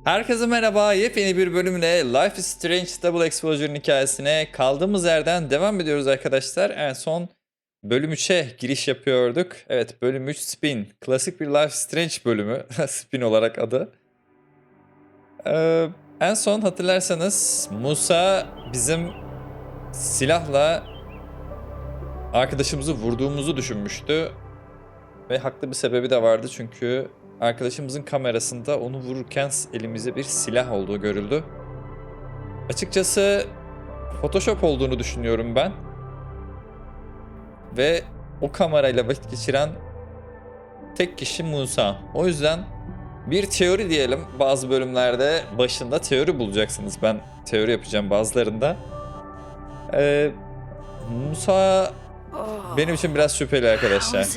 Herkese merhaba, yepyeni bir bölümle Life is Strange Double Exposure'ın hikayesine kaldığımız yerden devam ediyoruz arkadaşlar. En son bölüm 3'e giriş yapıyorduk. Evet, bölüm 3 Spin. Klasik bir Life is Strange bölümü. Spin olarak adı. En son hatırlarsanız Musa bizim silahla arkadaşımızı vurduğumuzu düşünmüştü. Ve haklı bir sebebi de vardı çünkü arkadaşımızın kamerasında onu vururken elimizde bir silah olduğu görüldü. Açıkçası Photoshop olduğunu düşünüyorum ben. Ve o kamerayla vakit geçiren tek kişi Musa. O yüzden bir teori diyelim. Bazı bölümlerde başında teori bulacaksınız. Ben teori yapacağım bazılarında. Musa benim için biraz şüpheli arkadaşlar.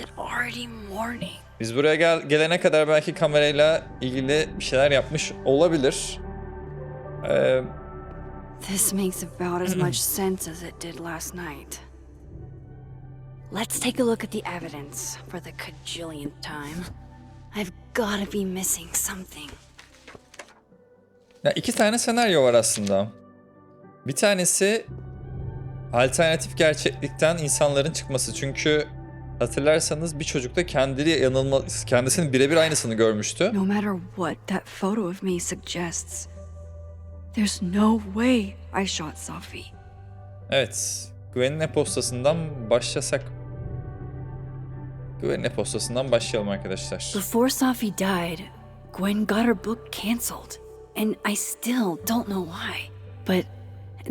Biz buraya gelene kadar belki kamerayla ilgili bir şeyler yapmış olabilir. This makes about as much sense as it did last night. Let's take a look at the evidence for the cajillionth time. I've gotta be missing something. Ya iki tane senaryo var aslında. Bir tanesi alternatif gerçeklikten insanların çıkması. Çünkü hatırlarsanız bir çocuk da kendisinin birebir aynısını görmüştü. No matter what that photo of me suggests, there's no way I shot Sophie. Evet, Gwen'in e-postasından başlasak. Gwen'in e-postasından başlayalım arkadaşlar. Before Sophie died, Gwen got her book canceled, and I still don't know why. But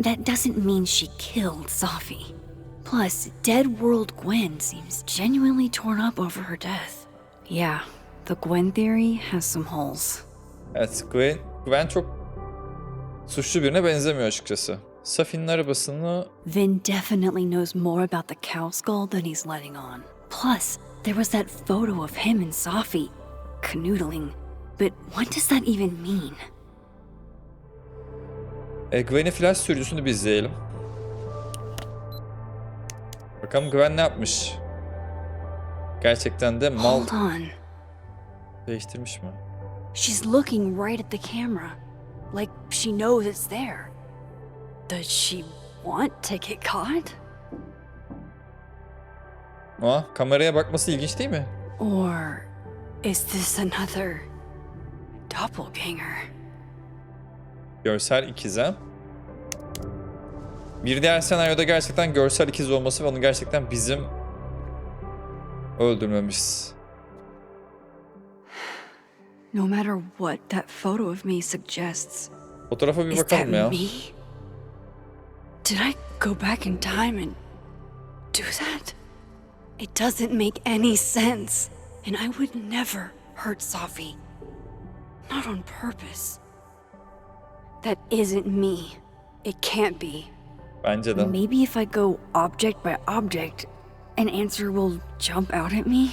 that doesn't mean she killed Sophie. Plus, Dead World Gwen seems genuinely torn up over her death. Yeah, the Gwen theory has some holes. Evet, Gwen çok suçlu birine benzemiyor açıkçası. Sophie'nin arabasını... Vin definitely knows more about the cow skull than he's letting on. Plus, there was that photo of him and Sophie canoodling. But what does that even mean? Gwen'in flash sürücüsünü bir izleyelim. Bakalım Gwen ne yapmış? Gerçekten de mal Hold on. değiştirmiş mi? She's looking right at the camera. Like she knows it's there. Does she want to get caught? Ama kameraya bakması ilginç değil mi? Or is this another doppelganger? Görsel ikizem. Bir diğer senaryoda gerçekten görsel ikiz olması ve onu gerçekten bizim öldürmemiz. No matter what that photo of me suggests, Fotoğrafa bir is that bakalım ya. me? Did I go back in time and do that? It doesn't make any sense. And I would never hurt Sophie. Not on purpose. That isn't me. It can't be. Bence de. Maybe if I go object by object, an answer will jump out at me?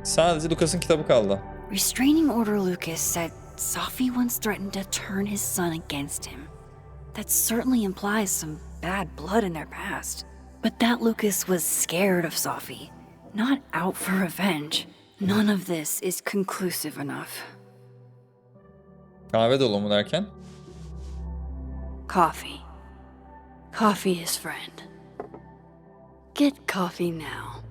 Sadece Lucas'ın kitabı kaldı. Restraining Order Lucas said Sophie once threatened to turn his son against him. That certainly implies some bad blood in their past. But that Lucas was scared of Sophie, not out for revenge. None of this is conclusive enough. Kahve dolu mu derken? Coffee. Coffee is friend. Get coffee now.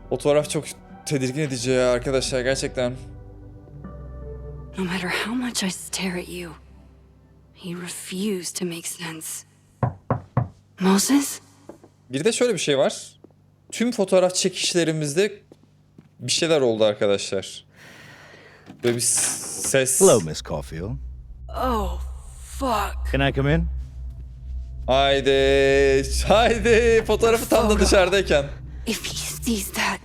Fotoğraf çok tedirgin edici ya arkadaşlar gerçekten. No matter how much I stare at you, he refused to make sense. Moses? Bir de şöyle bir şey var. Tüm fotoğraf çekişlerimizde bir şeyler oldu arkadaşlar. Böyle bir ses. Hello, Miss Caulfield. Oh, fuck. Can I come in? Haydi. Fotoğrafı tam da dışarıdayken. If he sees that,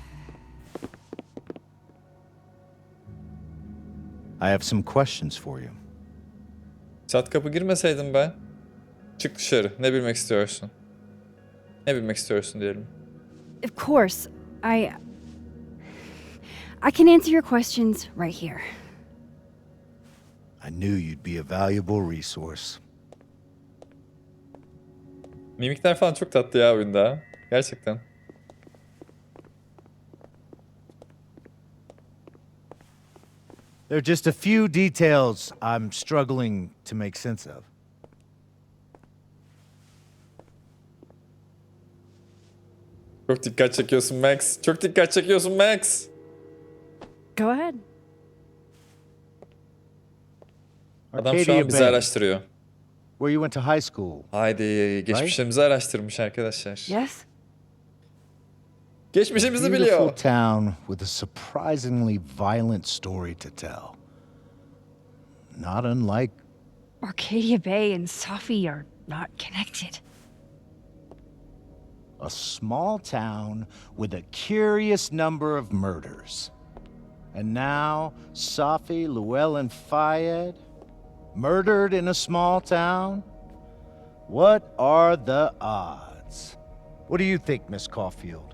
I have some questions for you. Çat kapı girmeseydim ben. Çık dışarı. Ne bilmek istiyorsun? Ne bilmek istiyorsun diyelim. of course, I can answer your questions right here. I knew you'd be a valuable resource. Mimikler falan çok tatlı ya oyunda. Gerçekten. There are just a few details I'm struggling to make sense of. Çok dikkat çekiyorsun Max. Çok dikkat çekiyorsun Max. Go ahead. Adam şu Arcadia an bizi Bay, araştırıyor. where you went to high school. Haydi geçmişimizi araştırmış arkadaşlar. Yes? Geçmişimizi Beautiful biliyor. town with a surprisingly violent story to tell. Not unlike Arcadia Bay and Safi are not connected. a small town with a curious number of murders. And now, Safi, Llewellyn Fayed, murdered in a small town? What are the odds? What do you think, Miss Caulfield?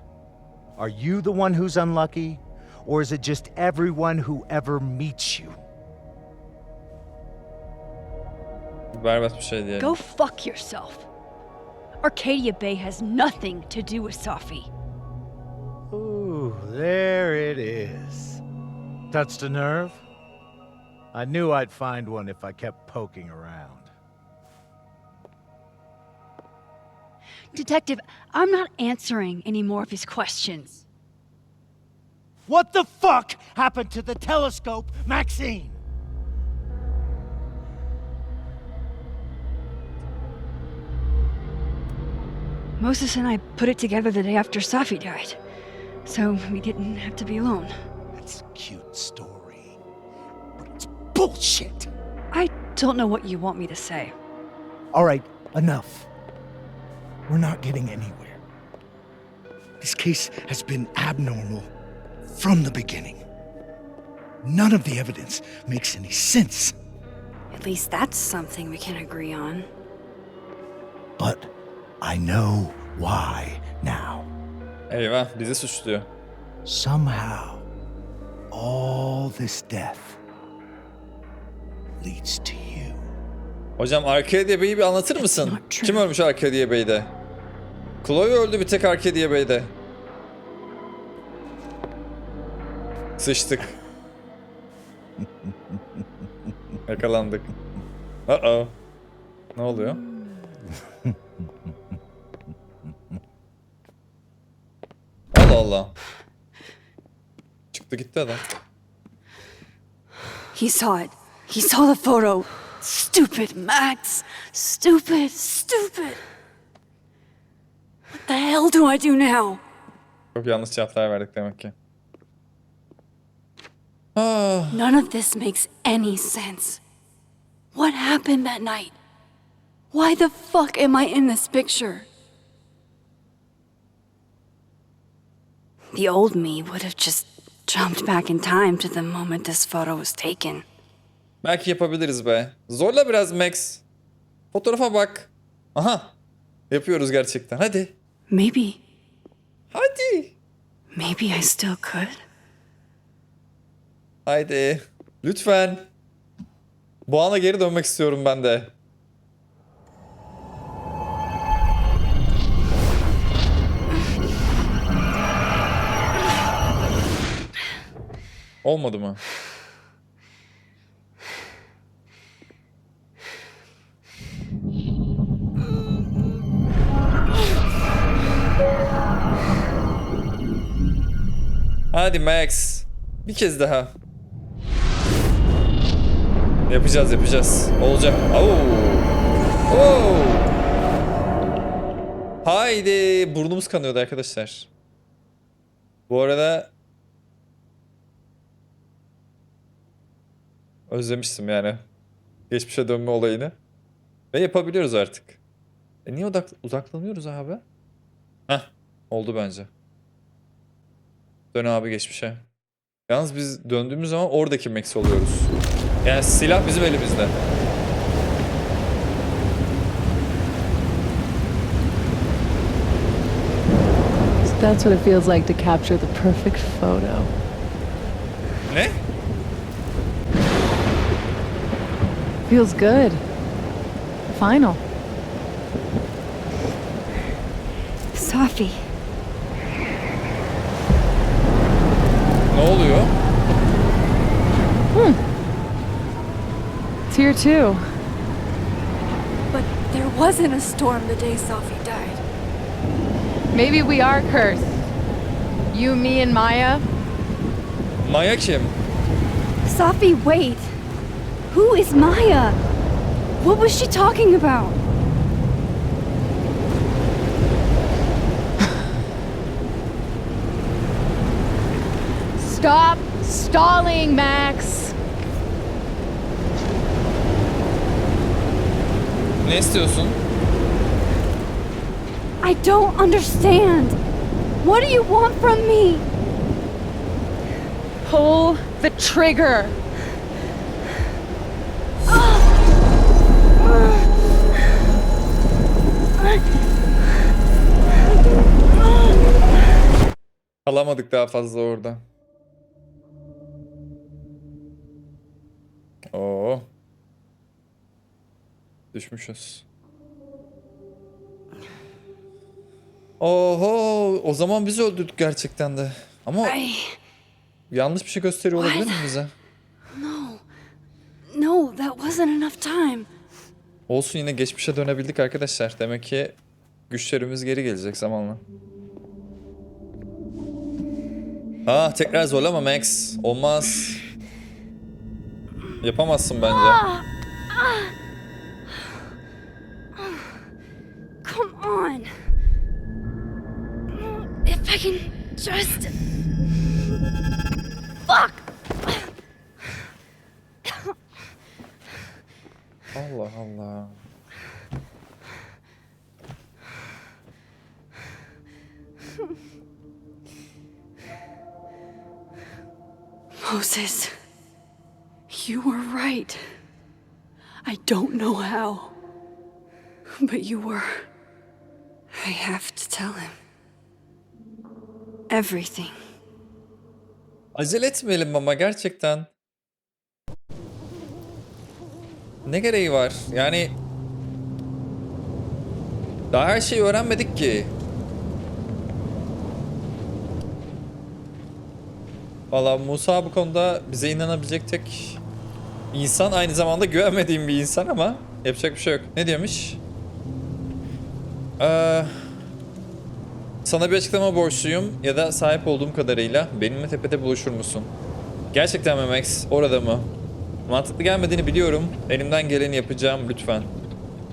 Are you the one who's unlucky? Or is it just everyone who ever meets you? Berbat bir şey diyelim. Go fuck yourself. Arcadia Bay has nothing to do with Safi. Ooh, there it is. Touched a nerve? I knew I'd find one if I kept poking around. Detective, I'm not answering any more of his questions. What the fuck happened to the telescope, Maxine? Moses and I put it together the day after Safi died, so we didn't have to be alone. It's a cute story, but it's bullshit. I don't know what you want me to say. All right, enough. We're not getting anywhere. This case has been abnormal from the beginning. None of the evidence makes any sense. At least that's something we can agree on. But I know why now. Eyvah bizi suçluyor. Somehow, all this death leads to you. Hocam Arcadia Bay'i bir anlatır mısın? not true. Kim ölmüş Arcadia Bay'de? Chloe öldü bir tek Arcadia Bay'de. Sıçtık. Yakalandık. Uh-oh. Ne oluyor? Allah Allah. Çıktı gitti adam. He saw it. He saw the photo. Stupid Max. Stupid, stupid. What the hell do I do now? Çok yanlış cevaplar verdik demek ki. Ah. None of this makes any sense. What happened that night? Why the fuck am I in this picture? The old me would have just jumped back in time to the moment this photo was taken. Belki yapabiliriz be. Zorla biraz Max. Fotoğrafa bak. Aha. Yapıyoruz gerçekten. Hadi. Maybe. Hadi. Maybe I still could. Haydi. Lütfen. Bu ana geri dönmek istiyorum ben de. Olmadı mı? Hadi Max. Bir kez daha. Yapacağız yapacağız. Olacak. Oo. Oo. Haydi. Burnumuz kanıyordu arkadaşlar. Bu arada özlemiştim yani. Geçmişe dönme olayını. Ve yapabiliyoruz artık. Niye uzaklanıyoruz abi? Heh. Oldu bence. Dön abi geçmişe. Yalnız biz döndüğümüz zaman oradaki Max oluyoruz. Yani silah bizim elimizde. So that's what it feels like to capture the perfect photo. Ne? Feels good. Final. Safi. Ne oluyor? It's here too. But there wasn't a storm the day Safi died. Maybe we are cursed. You, me, and Maya. Maya kim? Safi, wait. Who is Maya? What was she talking about? Stop stalling, Max. Ne istiyorsun? I don't understand. What do you want from me? Pull the trigger. Kalamadık daha fazla orada. Oo. Düşmüşüz. Oho, o zaman biz öldürdük gerçekten de. Ama yanlış bir şey gösteriyor olabilir mi bize? No, that wasn't enough time. Olsun, yine geçmişe dönebildik arkadaşlar. Demek ki güçlerimiz geri gelecek zamanla. Tekrar zorlama Max. Olmaz. Yapamazsın bence. Come on. If I can just... Fuck! Allah Allah. Moses, you were right. I don't know how, but you were. I have to tell him everything. Acele etmeyelim ama gerçekten. Ne gereği var? Yani daha her şeyi öğrenmedik ki. Valla Musa bu konuda bize inanabilecek tek insan, aynı zamanda güvenmediğim bir insan ama yapacak bir şey yok. Ne diyormuş? Sana bir açıklama borçluyum ya da sahip olduğum kadarıyla benimle tepede buluşur musun? Gerçekten mi Max? Orada mı? Mantıklı gelmediğini biliyorum. Elimden geleni yapacağım lütfen.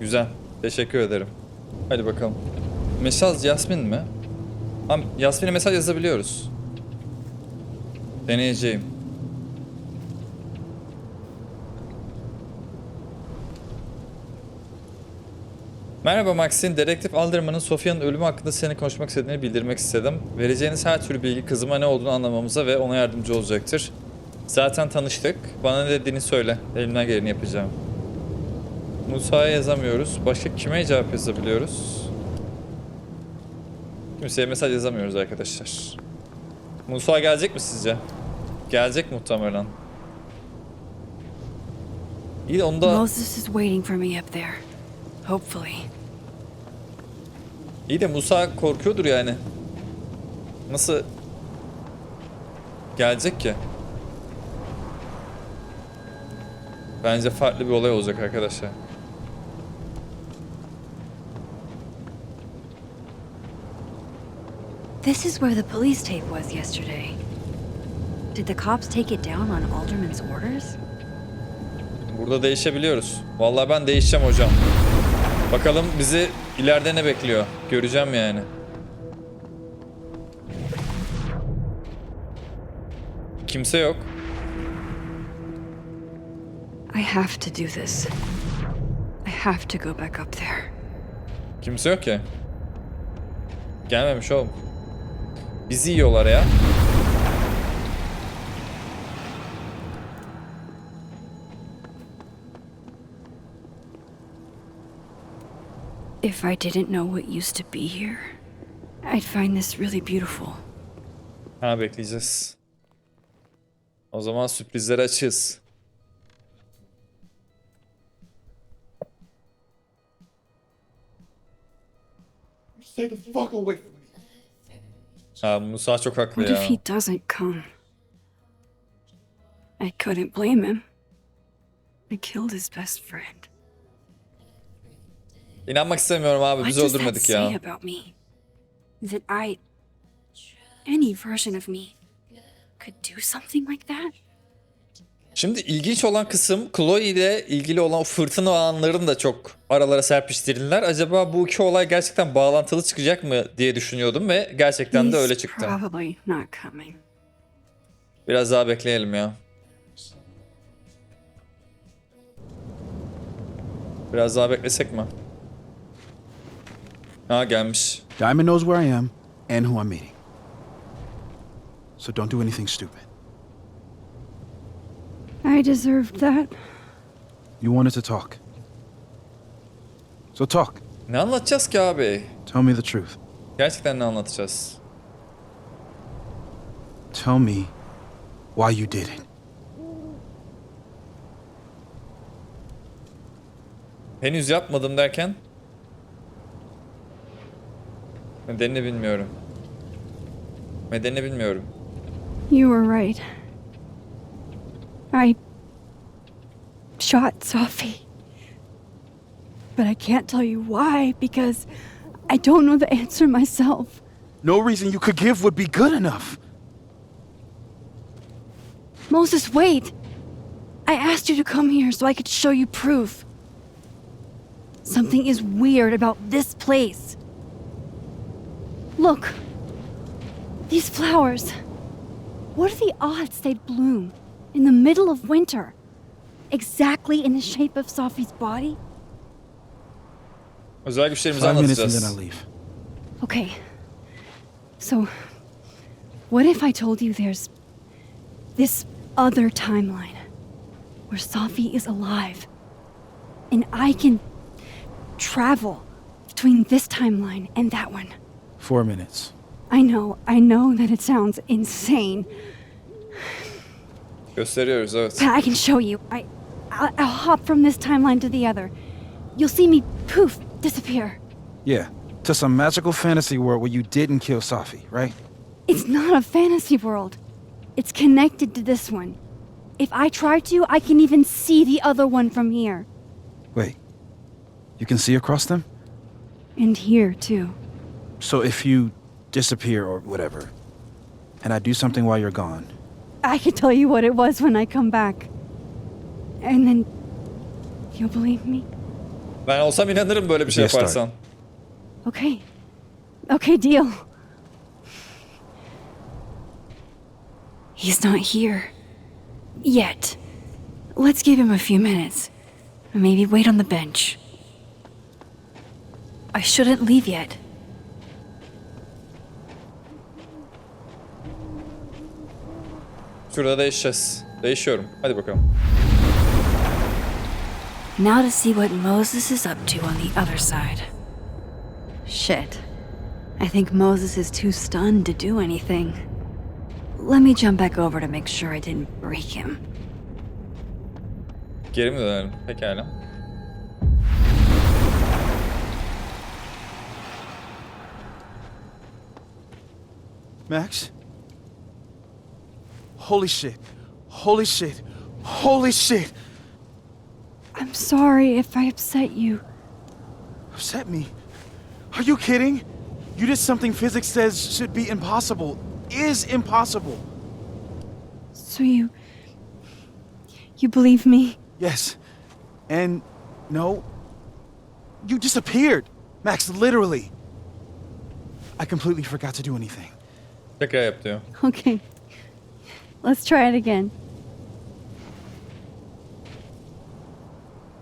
Güzel. Teşekkür ederim. Hadi bakalım. Mesaj Yasmin mi? Yasmin'e mesaj yazabiliyoruz. Deneyeceğim. Merhaba Maxine. Dedektif Alderman'ın Sophia'nın ölümü hakkında seninle konuşmak istediğini bildirmek istedim. Vereceğiniz her türlü bilgi kızıma ne olduğunu anlamamıza ve ona yardımcı olacaktır. Zaten tanıştık. Bana ne dediğini söyle. Elimden geleni yapacağım. Musa'ya yazamıyoruz. Başka kime cevap yazabiliyoruz? Kimseye mesaj yazamıyoruz arkadaşlar. Musa gelecek mi sizce? Gelecek muhtemelen. İyi de onda... Moses is waiting for me up there. Hopefully. İyi de Musa korkuyordur yani. Nasıl gelecek ki? Bence farklı bir olay olacak arkadaşlar. This is where the police tape was yesterday. Did the cops take it down on Alderman's orders? Burada değişebiliyoruz. Vallahi ben değişeceğim hocam. Bakalım bizi ileride ne bekliyor. Göreceğim yani. Kimse yok. I have to do this. I have to go back up there. Kimse yok ki. Gelmemiş oğlum. Bizi yiyorlar ya. If I didn't know what used to be here, I'd find this really beautiful. Bekleyeceğiz. O zaman sürprizleri açığız. Stay the fuck away from me. Ha, Musa çok haklı What if ya. he doesn't come? I couldn't blame him. I killed his best friend. İnanmak istemiyorum abi. What Biz does that öldürmedik say ya. about me? That any version of me, could do something like that? Şimdi ilginç olan kısım Chloe ile ilgili olan o fırtına anlarını da çok aralara serpiştirdiler. Acaba bu iki olay gerçekten bağlantılı çıkacak mı diye düşünüyordum ve gerçekten de öyle He's çıktı. probably not coming. Biraz daha bekleyelim ya. Biraz daha beklesek mi? Ha, gelmiş. Diamond knows where I am and who I'm meeting. So don't do anything stupid. I deserved that. You wanted to talk. So talk. Ne anlatacağız ki abi? Tell me the truth. Gerçekten ne anlatacağız? Tell me why you did it. Henüz yapmadım derken? Nedenini bilmiyorum. Nedenini bilmiyorum. You were right. I shot Sophie. But I can't tell you why because I don't know the answer myself. No reason you could give would be good enough. Moses, wait! I asked you to come here so I could show you proof. Something is weird about this place. Look. These flowers. What are the odds they'd bloom in the middle of winter? Exactly in the shape of Sophie's body? Özel güçlerimizi 5 minutes and anlatacağız. then I'll leave. Okay. So, what if I told you there's this other timeline where Sophie is alive and I can travel between this timeline and that one? 4 minutes. I know that it sounds insane, Gösteriyoruz, evet. but I can show you. I'll hop from this timeline to the other. You'll see me poof disappear. Yeah, to some magical fantasy world where you didn't kill Sophie, right? It's not a fantasy world. It's connected to this one. If I try to, I can even see the other one from here. Wait, you can see across them? And here, too. So if you disappear or whatever, and I do something while you're gone, I can tell you what it was when I come back. And then you'll believe me? Ben olsam inanırım böyle bir şey Yes, start. yaparsan. Okay. Okay, deal. He's not here. Yet. Let's give him a few minutes. Maybe wait on the bench. I shouldn't leave yet. Şurada değişeceğiz. Değişiyorum. Hadi bakalım. Now to see what Moses is up to on the other side. Shit. I think Moses is too stunned to do anything. Let me jump back over to make sure I didn't break him. Geri mi dönelim? Pekala. Max? Holy shit. Holy shit. Holy shit. I'm sorry if I upset you. Upset me? Are you kidding? You did something physics says should be impossible. Is impossible. So you believe me? Yes. And no. You disappeared. Max, literally. I completely forgot to do anything. Tekrar yap diyor. Okay. Let's try it again.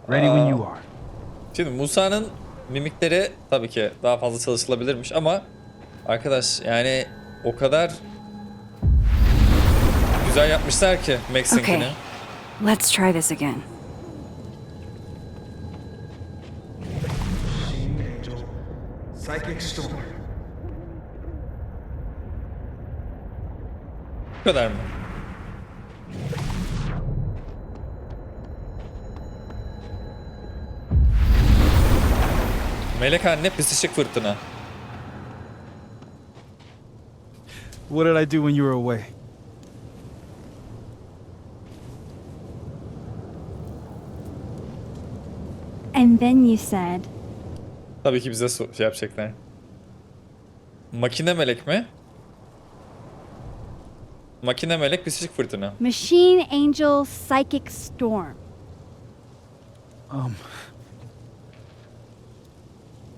Ready when you are. Şimdi Musa'nın mimikleri tabii ki daha fazla çalışılabilirmiş ama arkadaş yani o kadar güzel yapmışlar ki Max'inkini. Okay. Let's try this again. Psychic storm. Bu kadar mı? Melek anne pısışık fırtına. What did I do when you were away? And then you said, Tabii ki bize şey yapacaklar. Makine melek mi? Makine melek psikik fırtına. Machine Angel Psychic Storm.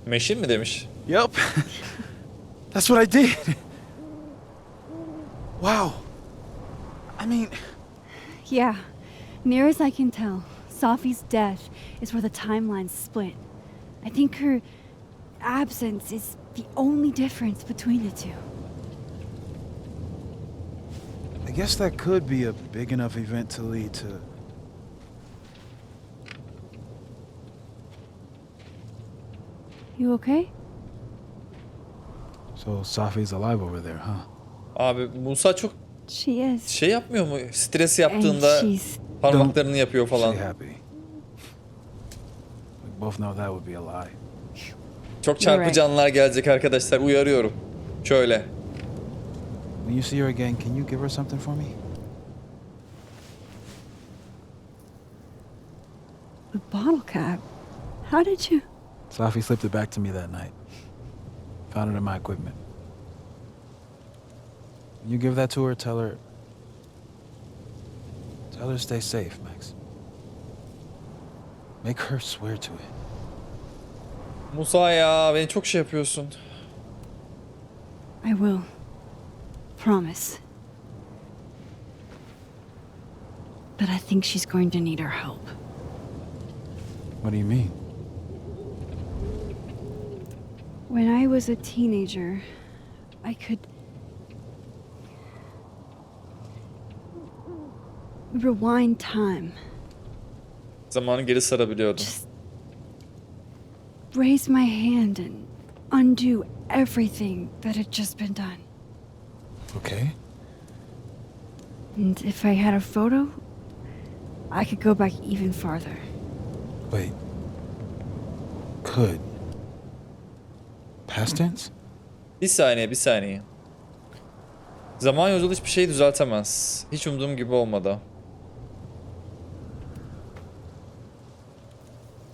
Machine mi demiş? Yep. That's what I did. Wow. I mean, Yeah, near as I can tell, Sophie's death is where the timelines split. I think her absence is the only difference between the two. I guess that could be a big enough event to lead to... You okay? So Sophie's alive over there, huh? Abi Musa çok She is. şey yapmıyor mu? Stres And yaptığında she's parmaklarını yapıyor falan. Stay happy. We both know that would be a lie. Çok çarpıcı Right. anlar gelecek arkadaşlar. Uyarıyorum. Şöyle. When you see her again, can you give her something for me? the bottle cap. How did you? Sophie slipped it back to me that night. Found it in my equipment. When you give that to her, tell her to stay safe, Max. Make her swear to it. Musa ya beni çok şey yapıyorsun. I will. Promise. But I think she's going to need our help. What do you mean? When I was a teenager, I could rewind time, Zamanı geri sarabiliyordum. raise my hand and undo everything that had just been done. Okay. And if I had a photo, I could go back even farther. Wait. Could. Past tense? Bir saniye, bir saniye. Zaman yolculuğu hiçbir şeyi düzeltemez. Hiç umduğum gibi olmadı.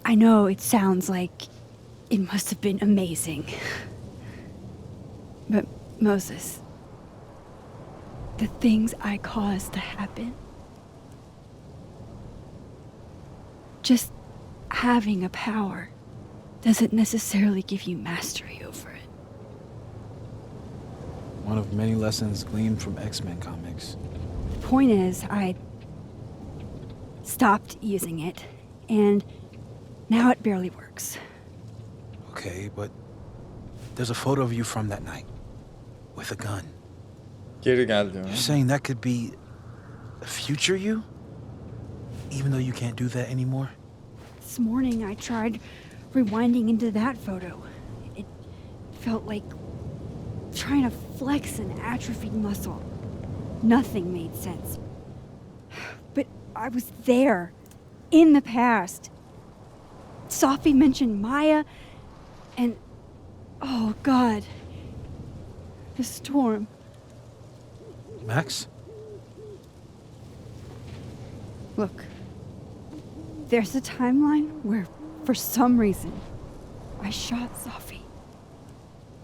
I know it sounds like it must have been amazing. But Moses, the things I caused to happen, just having a power doesn't necessarily give you mastery over it. One of many lessons gleaned from X-Men comics. The point is, I stopped using it, and now it barely works. Okay, but there's a photo of you from that night. With a gun. Geri geldi. You're saying that could be a future you? Even though you can't do that anymore? This morning I tried rewinding into that photo. It felt like trying to flex an atrophied muscle. Nothing made sense. But I was there, in the past. Sophie mentioned Maya, and oh God, the storm. Max? Look, there's a timeline where, for some reason, I shot Sophie.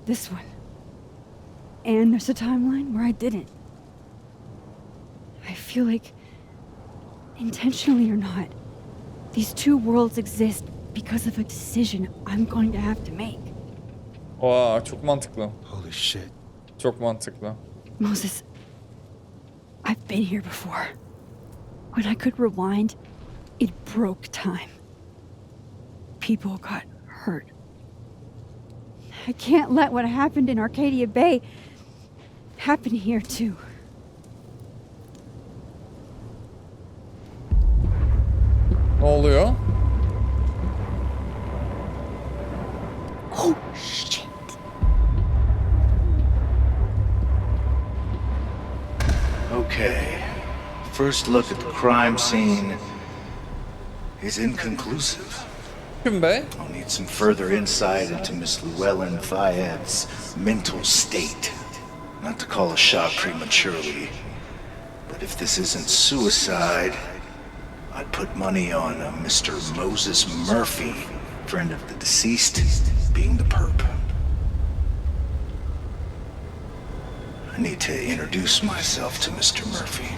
This one. And there's a timeline where I didn't. I feel like, intentionally or not, these two worlds exist because of a decision I'm going to have to make. Aa, çok mantıklı. Holy shit. Çok mantıklı. Moses, I've been here before. When I could rewind, it broke time. People got hurt. I can't let what happened in Arcadia Bay happen here too. Ne oluyor? Oh, shit. Okay. First look at the crime scene is inconclusive. Kim be? I'll need some further insight into Miss Llewellyn Fayette's mental state. Not to call a shot prematurely, but if this isn't suicide, I'd put money on Mr. Moses Murphy, friend of the deceased, being the perp. I need to introduce myself to Mr. Murphy.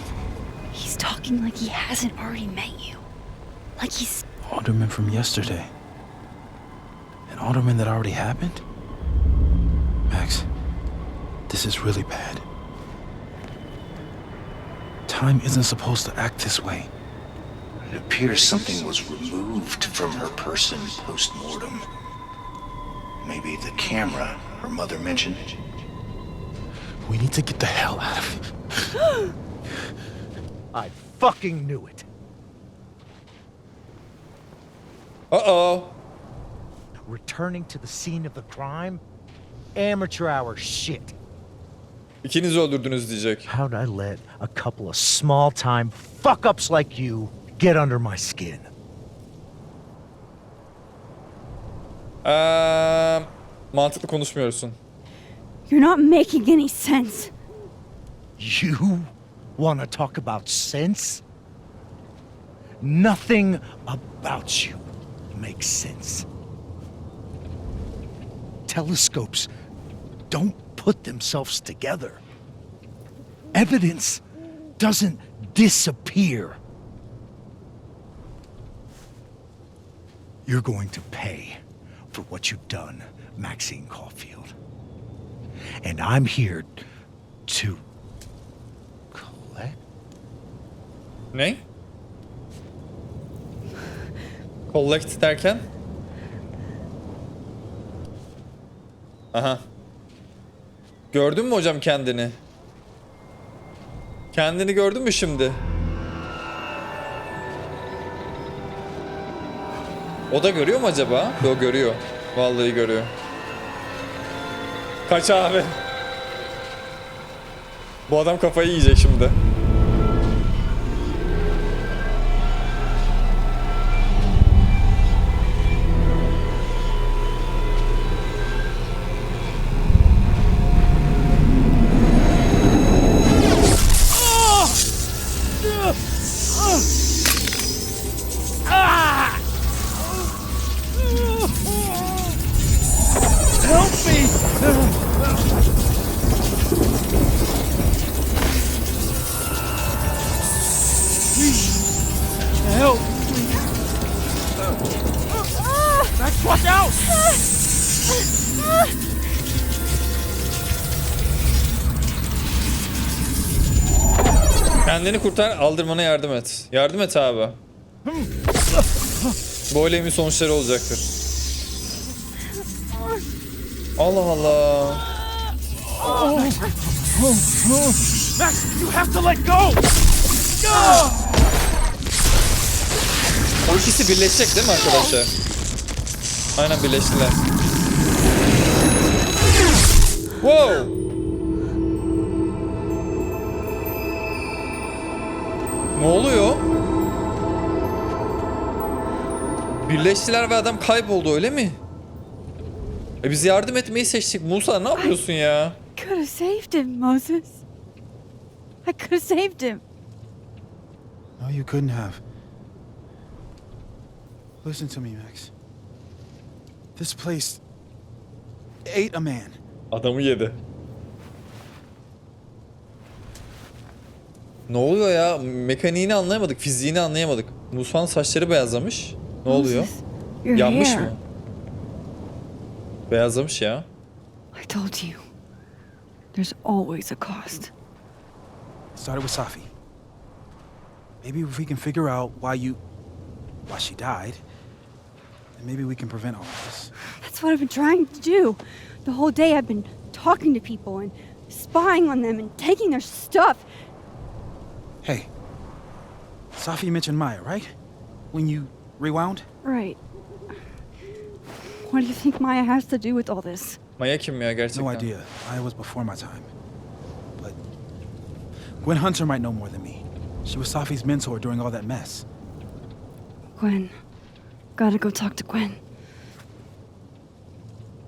He's talking like he hasn't already met you. Like he's... Alderman from yesterday. An alderman that already happened? Max, this is really bad. Time isn't supposed to act this way. It appears something was removed from her person post-mortem. Maybe the camera her mother mentioned. We need to get the hell out of here. I fucking knew it. Uh-oh. Returning to the scene of the crime? Amateur hour shit. İkiniz öldürdünüz diyecek. How'd I let a couple of small-time fuck-ups like you get under my skin? Mantıklı konuşmuyorsun. You're not making any sense. You want to talk about sense? Nothing about you makes sense. Telescopes don't put themselves together. Evidence doesn't disappear. You're going to pay for what you've done, Maxine Caulfield. And I'm here to collect. Ne? Collect derken? Aha. Gördün mü hocam kendini? Kendini gördün mü şimdi? O da görüyor mu acaba? Yok, görüyor. Vallahi görüyor. Kaç abi. Bu adam kafayı yiyecek şimdi. Help me! Please, help! Max, watch out! Kendini kurtar, aldırmana yardım et. Yardım et abi. Bu eylemin sonuçları olacaktır. Allah Allah. Max, you have to let go! O ikisi birleşecek değil mi arkadaşlar? Aynen, birleştiler. Wow. Ne oluyor? Birleştiler ve adam kayboldu, öyle mi? Biz yardım etmeyi seçtik. Musa, ne yapıyorsun ya? Could have saved him, Moses. I could have saved him. No, you couldn't have. Listen to me, Max. This place ate a man. Adamı yedi. Ne oluyor ya? Mekaniğini anlayamadık, fiziğini anlayamadık. Musa'nın saçları beyazlamış. Ne oluyor? Moses, your Yanmış hair. mı? Beyazlamış ya. I told you. There's always a cost. It started with Safi. Maybe if we can figure out why she died, then maybe we can prevent all of this. That's what I've been trying to do. The whole day I've been talking to people and spying on them and taking their stuff. Hey, Safi mentioned Maya, right? When you rewound? Right. What do you think Maya has to do with all this? Maya kim ya gerçekten? No idea. Maya was before my time. But Gwen Hunter might know more than me. She was Safi's mentor during all that mess. Gwen. Gotta go talk to Gwen.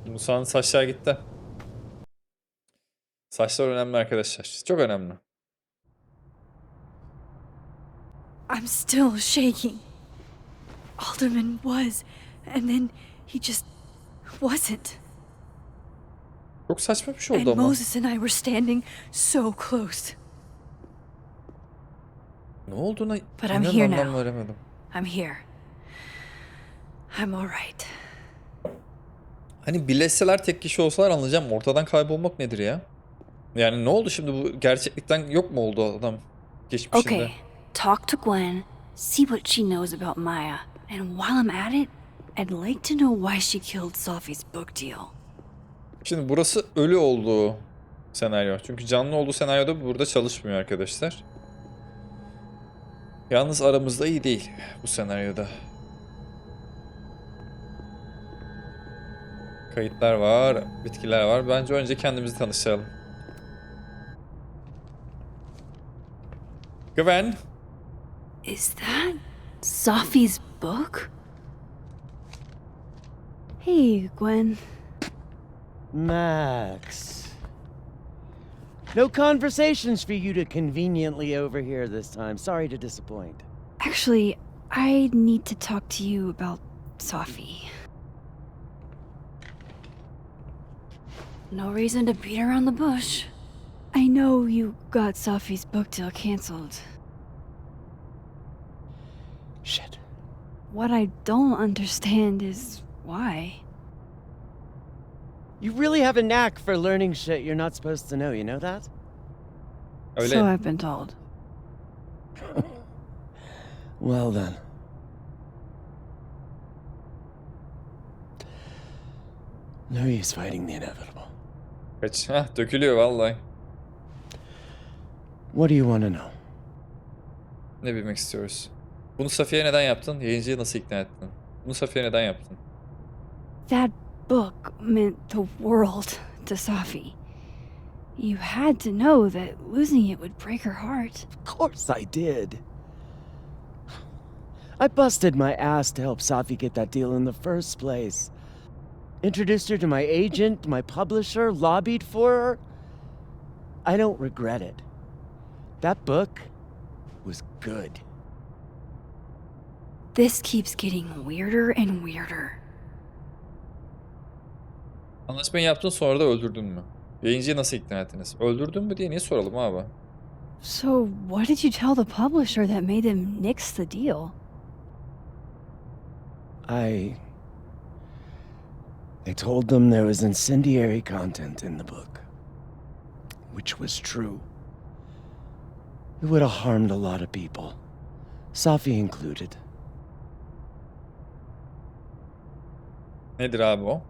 Musa'nın saçları gitti. Saçlar önemli arkadaşlar. Çok önemli. I'm still shaking. Alderman was, and then he just wasn't. Çok saçma bir şey And oldu ama. Moses and I were standing so close. Ne olduğuna But I'm inan here anlam now. veremedim. I'm here. I'm alright. Hani birleşseler tek kişi olsalar anlayacağım. Ortadan kaybolmak nedir ya? Yani ne oldu şimdi, bu gerçeklikten yok mu oldu adam geçmişinde? Okay, talk to Gwen, see what she knows about Maya, and while I'm at it, I'd like to know why she killed Sophie's book deal. Şimdi burası ölü olduğu senaryo. Çünkü canlı olduğu senaryoda burada çalışmıyor arkadaşlar. Yalnız aramızda iyi değil bu senaryoda. Kayıtlar var, bitkiler var. Bence önce kendimizi tanıştıralım. Gwen. Is that Sophie's book? Hey, Gwen. Max. No conversations for you to conveniently overhear this time. Sorry to disappoint. Actually, I need to talk to you about Sophie. No reason to beat around the bush. I know you got Sophie's book deal canceled. Shit. What I don't understand is why. You really have a knack for learning shit you're not supposed to know, you know that? Öyle. So I've been told. Well then. No use fighting the inevitable. Kaç. Hah, dökülüyor vallahi. What do you want to know? Ne bilmek istiyoruz? Bunu Safiye'ye neden yaptın? Yayıncıyı nasıl ikna ettin? Bunu Safiye'ye neden yaptın? That book meant the world to Sophie. You had to know that losing it would break her heart. Of course I did. I busted my ass to help Safi get that deal in the first place. Introduced her to my agent, my publisher, lobbied for her. I don't regret it. That book was good. This keeps getting weirder and weirder. Anlaşmayı yaptın, sonra da öldürdün mü? Yayıncıyı nasıl ikna ettiniz? Öldürdün mü diye niye soralım abi? So, what did you tell the publisher that made them nix the deal? I told them there was incendiary content in the book. Which was true. It would have harmed a lot of people. Safi included. Nedir abi o?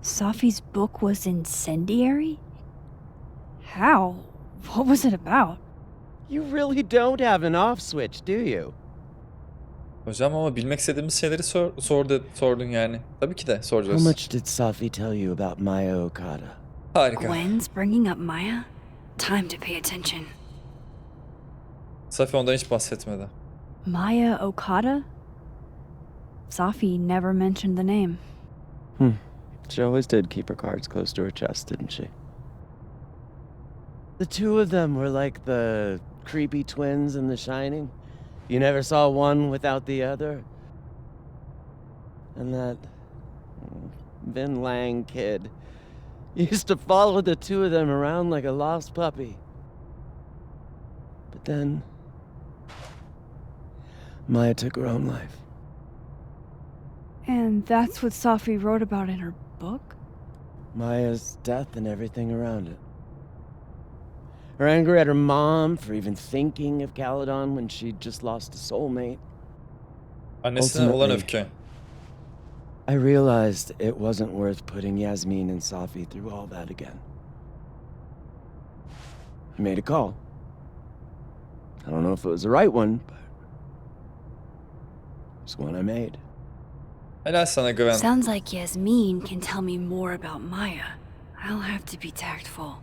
Sophie's book was incendiary? How? What was it about? You really don't have an off switch, do you? Hocam ama bilmek istediğimiz şeyleri sordun yani. Tabii ki de How soracağız. much did Safi tell you about Maya Okada? Harika. Gwen's bringing up Maya? Time to pay attention. Safi ondan hiç bahsetmedi. Maya Okada? Sophie never mentioned the name. She always did keep her cards close to her chest, didn't she? The two of them were like the creepy twins in The Shining. You never saw one without the other. And that Vin Lang kid used to follow the two of them around like a lost puppy. But then Maya took her own life. And that's what Sophie wrote about in her book? Maya's death and everything around it. Her anger at her mom for even thinking of Caledon when she'd just lost a soulmate. Annesine olan Ultimately, öfke. I realized it wasn't worth putting Yasmin and Safi through all that again. I made a call. I don't know if it was the right one, but it's one I made. Helal sana Gwen. Sounds like Yasmin can tell me more about Maya. I'll have to be tactful.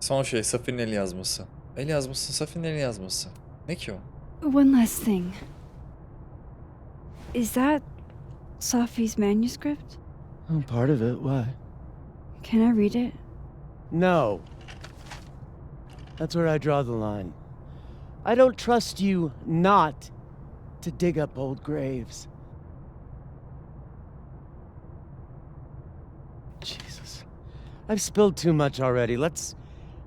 Son şey Safi'nin el yazması. El yazması, Safi'nin el yazması. Ne ki o? One last thing. Is that Sophie's manuscript? Oh, part of it, why? Can I read it? No. That's where I draw the line. I don't trust you not to dig up old graves. Jesus. I've spilled too much already. Let's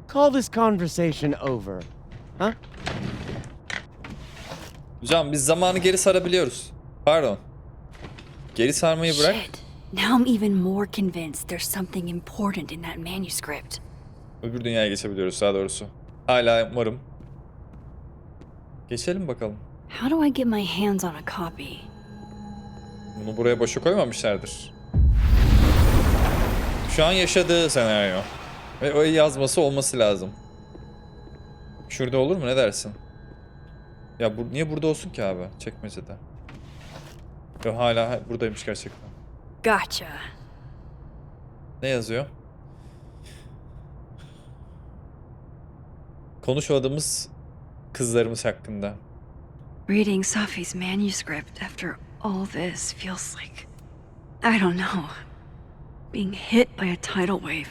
call this conversation over. Huh? Hocam biz zamanı geri sarabiliyoruz. Pardon. Geri sarmayı bırak. Shit. Now I'm even more convinced there's something important in that manuscript. Öbür dünyaya geçebiliyoruz daha doğrusu. Hala umarım. Geçelim bakalım. How do I get my hands on a copy? Bunu buraya boşa koymamışlardır. Şu an yaşadığı senaryo. Ve o yazması olması lazım. Şurada olur mu, ne dersin? Ya niye burada olsun ki abi? Çekmecede. Ya hala buradaymış gerçekten. Gotcha. Ne yazıyor? Konuşmadığımız kızlarımız hakkında. Reading Safi's manuscript after all this feels like, I don't know, being hit by a tidal wave.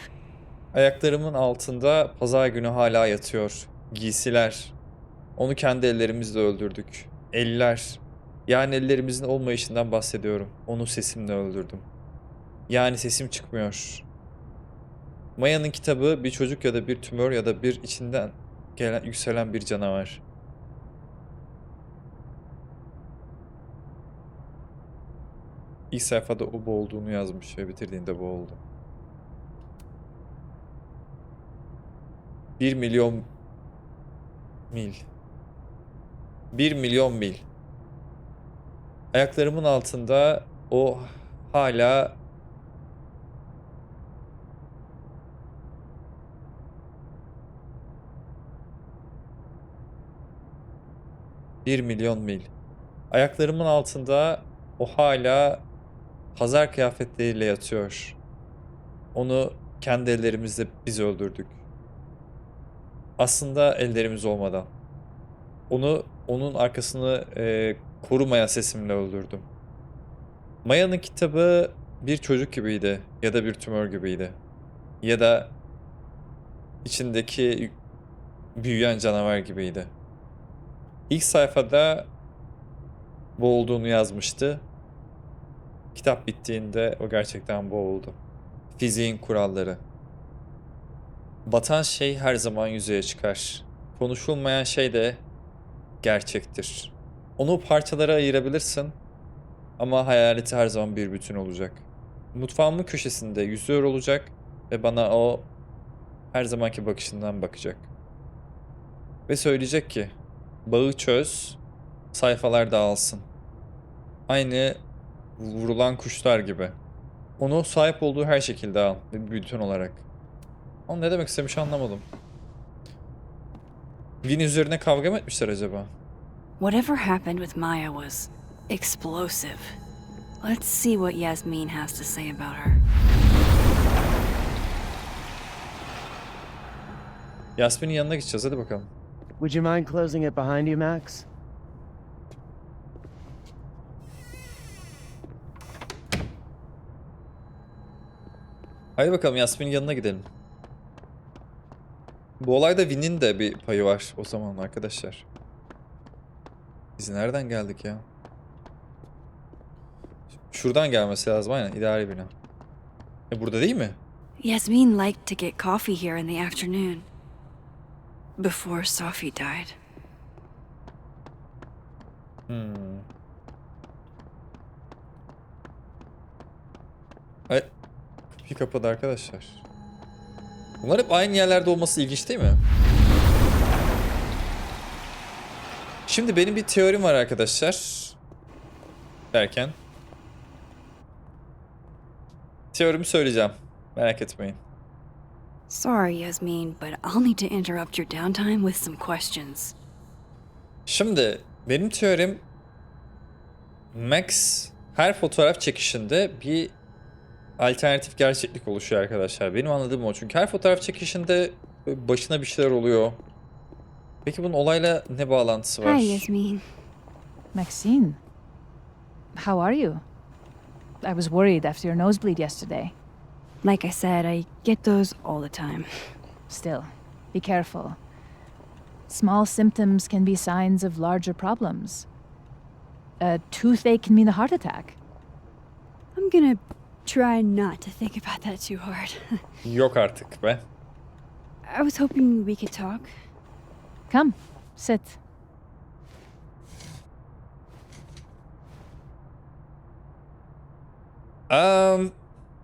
Ayaklarımın altında pazar günü hala yatıyor. Giysiler. Onu kendi ellerimizle öldürdük. Eller. Yani ellerimizin olmayışından bahsediyorum. Onu sesimle öldürdüm. Yani sesim çıkmıyor. Maya'nın kitabı bir çocuk ya da bir tümör ya da bir içinden gelen yükselen bir canavar. İlk sayfada o boğulduğunu yazmış ve bitirdiğinde boğuldu. 1 milyon mil. 1 milyon mil. Ayaklarımın altında o hala bir milyon mil. Ayaklarımın altında o hala pazar kıyafetleriyle yatıyor. Onu kendi ellerimizle biz öldürdük. Aslında ellerimiz olmadan. Onun arkasını korumaya sesimle öldürdüm. Maya'nın kitabı bir çocuk gibiydi ya da bir tümör gibiydi. Ya da içindeki büyüyen canavar gibiydi. İlk sayfada boğulduğunu yazmıştı. Kitap bittiğinde o gerçekten boğuldu. Fiziğin kuralları. Batan şey her zaman yüzeye çıkar. Konuşulmayan şey de gerçektir. Onu parçalara ayırabilirsin ama hayaleti her zaman bir bütün olacak. Mutfağımın köşesinde yüzüyor olacak ve bana o her zamanki bakışından bakacak. Ve söyleyecek ki, bağı çöz, sayfalar dağılsın. Aynı vurulan kuşlar gibi. Onu sahip olduğu her şekilde al, bir bütün olarak. Ama ne demek istemiş anlamadım. Vin üzerine kavga mı etmişler acaba? Whatever happened with Maya was explosive. Let's see what Yasmin has to say about her. Yasmin'in yanına gideceğiz, hadi bakalım. Would you mind closing it behind you, Max? Hadi bakalım Yasmin'in yanına gidelim. Bu olayda Vin'in de bir payı var o zaman arkadaşlar. Biz nereden geldik ya? Şuradan gelmesi lazım, aynen, idari bina. Burada değil mi? Yasmin liked to get coffee here in the afternoon. Before Safi died. Ay, kapıyı kapadı arkadaşlar. Bunlar hep aynı yerlerde olması ilginç değil mi? Şimdi benim bir teorim var arkadaşlar. Derken teorimi söyleyeceğim. Merak etmeyin. Sorry, Yasmin, but I'll need to interrupt your downtime with some questions. Şimdi benim teorim, Max her fotoğraf çekişinde bir alternatif gerçeklik oluşuyor arkadaşlar. Benim anladığım o. Çünkü her fotoğraf çekişinde başına bir şeyler oluyor. Peki bunun olayla ne bağlantısı var? Hi, Yasmin. Maxine, how are you? I was worried after your nosebleed yesterday. Like I said, I get those all the time. Still, be careful. Small symptoms can be signs of larger problems. A toothache can mean a heart attack. I'm gonna try not to think about that too hard. Yok artık be. I was hoping we could talk. Come, sit.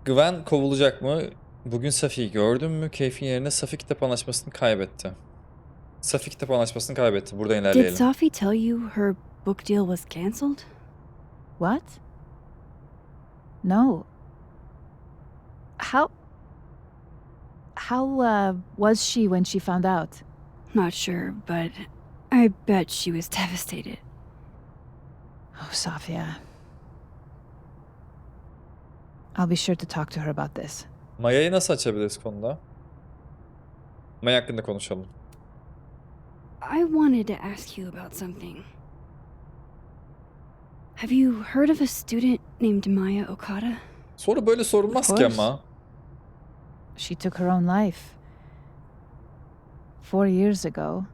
Gwen kovulacak mı? Bugün Safi'yi gördün mü? Keyfin yerine Safi kitap anlaşmasını kaybetti. Safi kitap anlaşmasını kaybetti. Burada Did ilerleyelim. Sophie tell you her book deal was cancelled? What? No. How was she when she found out? Not sure, but I bet she was devastated. Oh, Safia. I'll be sure to talk to her about this. Maya'yı nasıl açabiliriz konuda? Maya hakkında konuşalım. I wanted to ask you about something. Have you heard of a student named Maya Okada? Soru böyle sorulmaz Of ki course. ama. She took her own life. 4 years ago.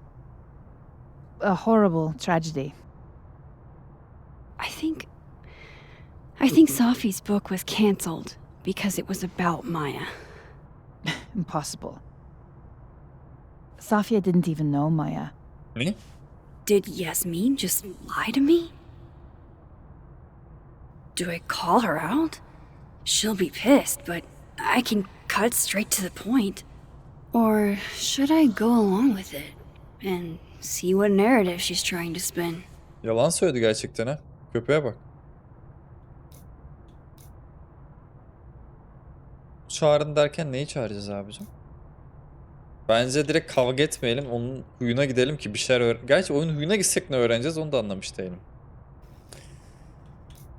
A horrible tragedy. I think Sophie's book was cancelled because it was about Maya. Impossible. Safia didn't even know Maya. Ne? Did Yasmin just lie to me? Do I call her out? She'll be pissed, but I can cut straight to the point. Or should I go along with it and see what narrative she's trying to spin? Yalan söyledi gerçekten ha. Köpeğe bak. Çağırın derken neyi çağıracağız abicim? Bence direkt kavga etmeyelim. Onun huyuna gidelim ki bir şeyler Gerçi oyunun huyuna gitsek ne öğreneceğiz onu da anlamış değilim.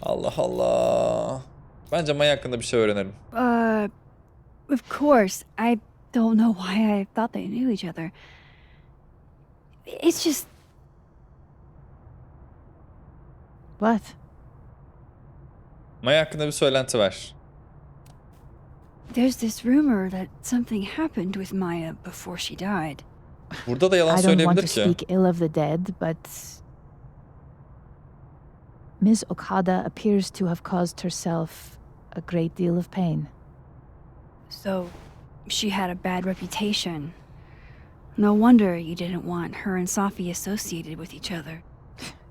Allah Allah. Bence Maya hakkında bir şey öğrenelim. Of course. I don't know why I thought they knew each other. It's just... What? Maya hakkında bir söylenti var. There's this rumor that something happened with Maya before she died. Burada da yalan I don't want söyleyebilir to ki. speak ill of the dead, but Ms. Okada appears to have caused herself a great deal of pain. So, she had a bad reputation. No wonder you didn't want her and Sophie associated with each other.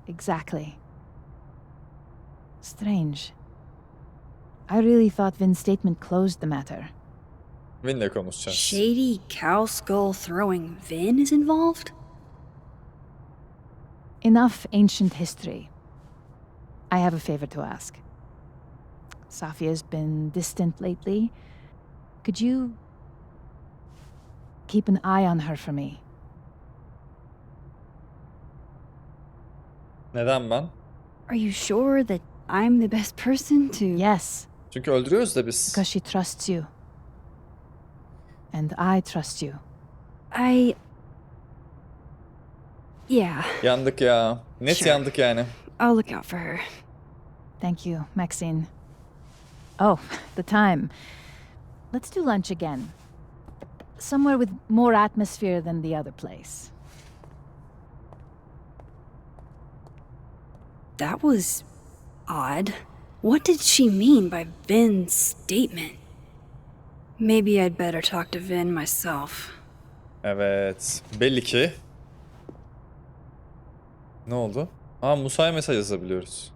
Exactly. Strange. I really thought Vin's statement closed the matter. Vin'le konuşacağız. Shady cow skull throwing Vin is involved? Enough ancient history. I have a favor to ask. Safia's been distant lately. Could you keep an eye on her for me? Neden ben? Are you sure that I'm the best person to... Yes, Çünkü öldürüyoruz da biz. because she trusts you. And I trust you. Yeah, Yandık ya. Net Sure. yandık yani. I'll look out for her. Thank you, Maxine. Oh, the time. Let's do lunch again. Somewhere with more atmosphere than the other place. That was odd. What did she mean by Vin's statement? Maybe I'd better talk to Vin myself. Evet. Belli ki. Ne oldu? Aa, Musa'ya mesaj yazabiliyoruz.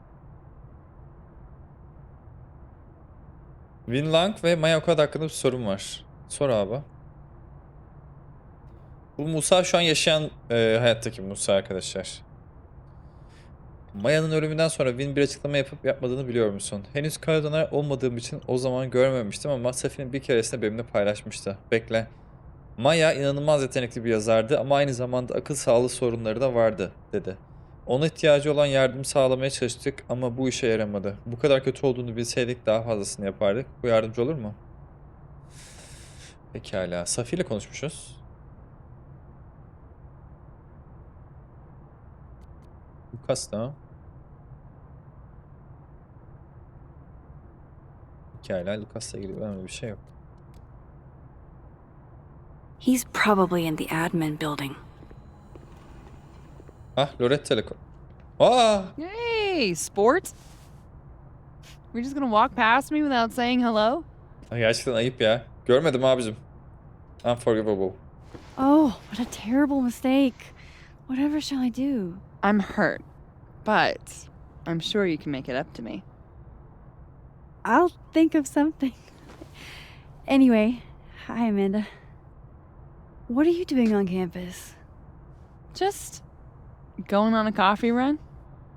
Vin Lang ve Maya Okada hakkında bir sorun var. Sor abi. Bu Musa şu an yaşayan hayattaki Musa arkadaşlar. Maya'nın ölümünden sonra Vin bir açıklama yapıp yapmadığını biliyor musun? Henüz Caledon'a olmadığım için o zaman görmemiştim ama Safi'nin bir keresinde benimle paylaşmıştı. Bekle. Maya inanılmaz yetenekli bir yazardı ama aynı zamanda akıl sağlığı sorunları da vardı, dedi. Ona ihtiyacı olan yardımı sağlamaya çalıştık ama bu işe yaramadı. Bu kadar kötü olduğunu bilseydik daha fazlasını yapardık. Bu yardımcı olur mu? Pekala. Safi ile konuşmuşuz. Lucas da. Pekala. Lucas'la ilgili önemli bir şey yok. He's probably in the admin building. Ah, Loretta ile Aa! Hey, sport. We're just gonna walk past me without saying hello? Ay, gerçekten ayıp ya. Görmedim abicim. Unforgivable. Oh, what a terrible mistake. Whatever shall I do? I'm hurt, but I'm sure you can make it up to me. I'll think of something. Anyway, hi, Amanda. What are you doing on campus? Just going on a coffee run?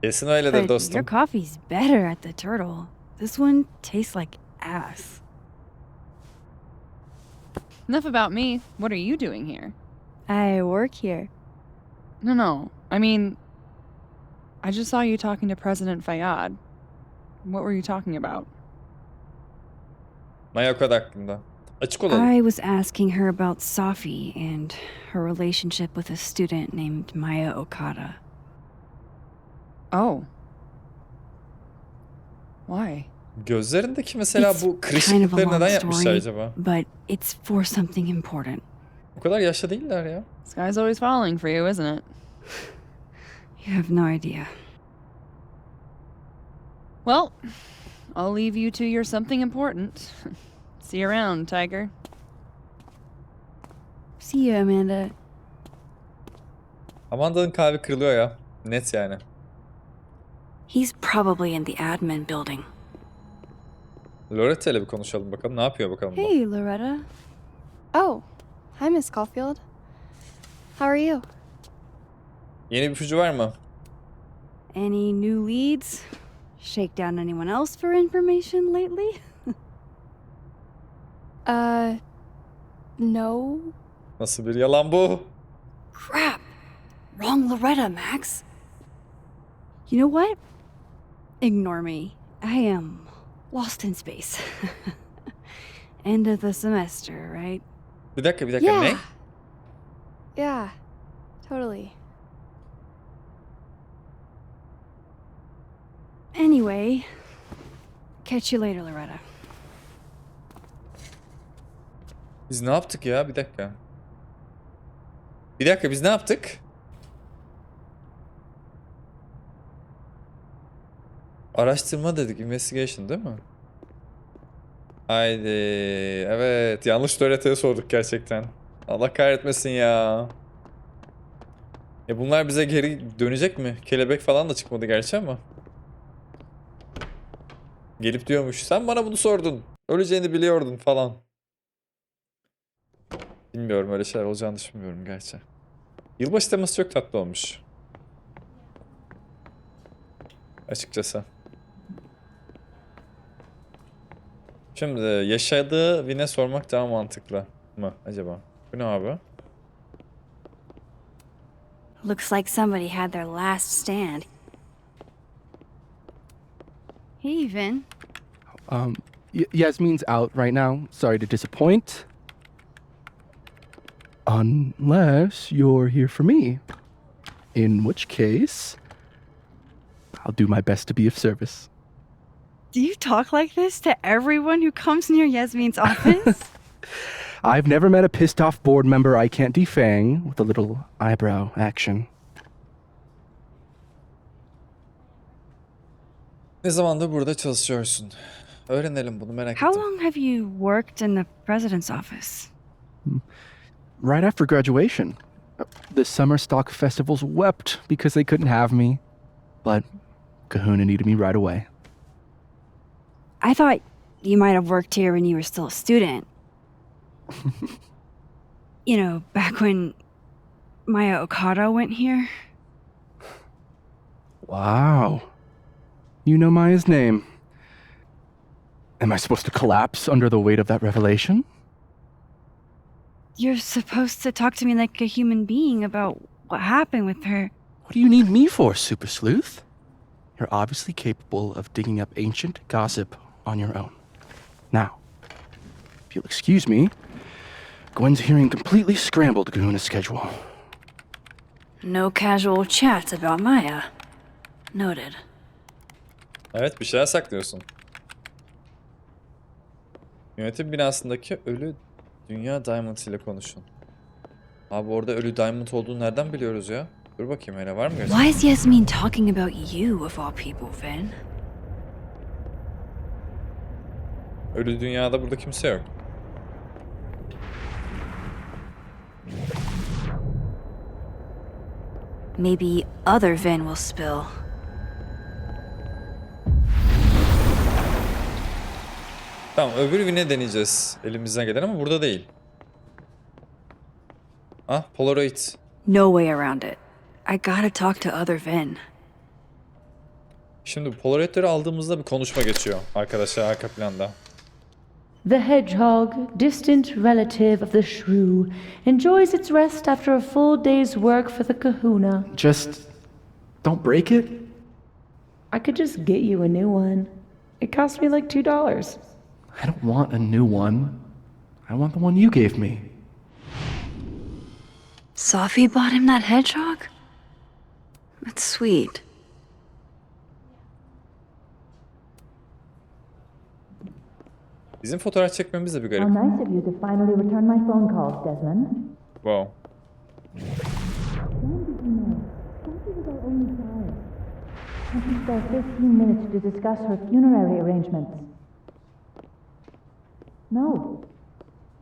Kesin öyledir But dostum. your coffee's better at the Turtle. This one tastes like ass. Enough about me. What are you doing here? I work here. No. I mean, I just saw you talking to President Fayyad. What were you talking about? Maya kod hakkında. Açık olalım. I was asking her about Safi and her relationship with a student named Maya Okada. Oh. Why? Gözlerindeki mesela It's bu kind of a kırışıklıkları long neden yapmışlar story, acaba? but it's for something important. O kadar yaşlı değiller ya. Sky's always falling for you, isn't it? You have no idea. Well, I'll leave you to your something important. See you around, Tiger. See you, Amanda. Amanda'nın kalbi kırılıyor ya. Net yani. He's probably in the admin building. Loretta ile bir konuşalım bakalım. Ne yapıyor bakalım. bu? Hey, Loretta. Oh, hi, Miss Caulfield. How are you? Yeni bir ipucu var mı? Any new leads? Shake down anyone else for information lately? No. Nasıl bir yalan bu? Crap! Wrong Loretta, Max. You know what? Ignore me. I am lost in space. End of the semester, right? Bir dakika ne? Yeah. Yeah, totally. Anyway, catch you later, Loretta. Biz ne yaptık ya? Bir dakika. Bir dakika biz ne yaptık? Araştırma dedik. Investigation değil mi? Haydi. Evet. Yanlış Loretta'ya sorduk gerçekten. Allah kahretmesin ya. Bunlar bize geri dönecek mi? Kelebek falan da çıkmadı gerçi ama. Gelip diyormuş. Sen bana bunu sordun. Öleceğini biliyordun falan. Bilmiyorum, öyle şeyler olacağını düşünmüyorum gerçi. Yılbaşı teması çok tatlı olmuş. Açıkçası. Şimdi yaşadığı Vin'e sormak daha mantıklı mı acaba? Bu ne abi? Looks like somebody had their last stand. Hey, Vin. Yasmin's out right now. Sorry to disappoint. Unless you're here for me. In which case, I'll do my best to be of service. Do you talk like this to everyone who comes near Yasmin's office? I've never met a pissed off board member I can't defang with a little eyebrow action. Ne zamandır burada çalışıyorsun? Öğrenelim bunu, merak How ettim. long have you worked in the president's office? Right after graduation. The summer stock festivals wept because they couldn't have me. But Kahuna needed me right away. I thought you might have worked here when you were still a student. You know, back when Maya Okada went here. Wow. You know Maya's name. Am I supposed to collapse under the weight of that revelation? You're supposed to talk to me like a human being about what happened with her. What do you need me for, Super Sleuth? You're obviously capable of digging up ancient gossip on your own. Now, if you'll excuse me, Gwen's hearing completely scrambled Kahuna's schedule. No casual chats about Maya. Noted. Evet, bir şeyler saklıyorsun. Yönetim binasındaki ölü Dünya Diamond ile konuşun. Abi orada ölü diamond olduğunu nereden biliyoruz ya? Dur bakayım hele var mı gerçekten? Why is Yasmin talking about you of all people, Vin? Ölü dünyada burada kimse yok. Maybe other Vin will spill. Tamam öbür Vin'e deneyeceğiz. Elimizden gelen ama burada değil. Ah Polaroid. No way around it. I gotta talk to other Vin. Şimdi Polaroid'leri aldığımızda bir konuşma geçiyor arkadaşlar arka planda. The hedgehog, distant relative of the shrew, enjoys its rest after a full day's work for the kahuna. Just don't break it? I could just get you a new one. It cost me like $2. I don't want a new one. I want the one you gave me. Sophie bought him that hedgehog? That's sweet. Bizim fotoğraf çekmemiz de bir garip. How nice of you to finally return my phone calls, Desmond. Wow. I can spare 15 minutes to discuss her funerary arrangements. No,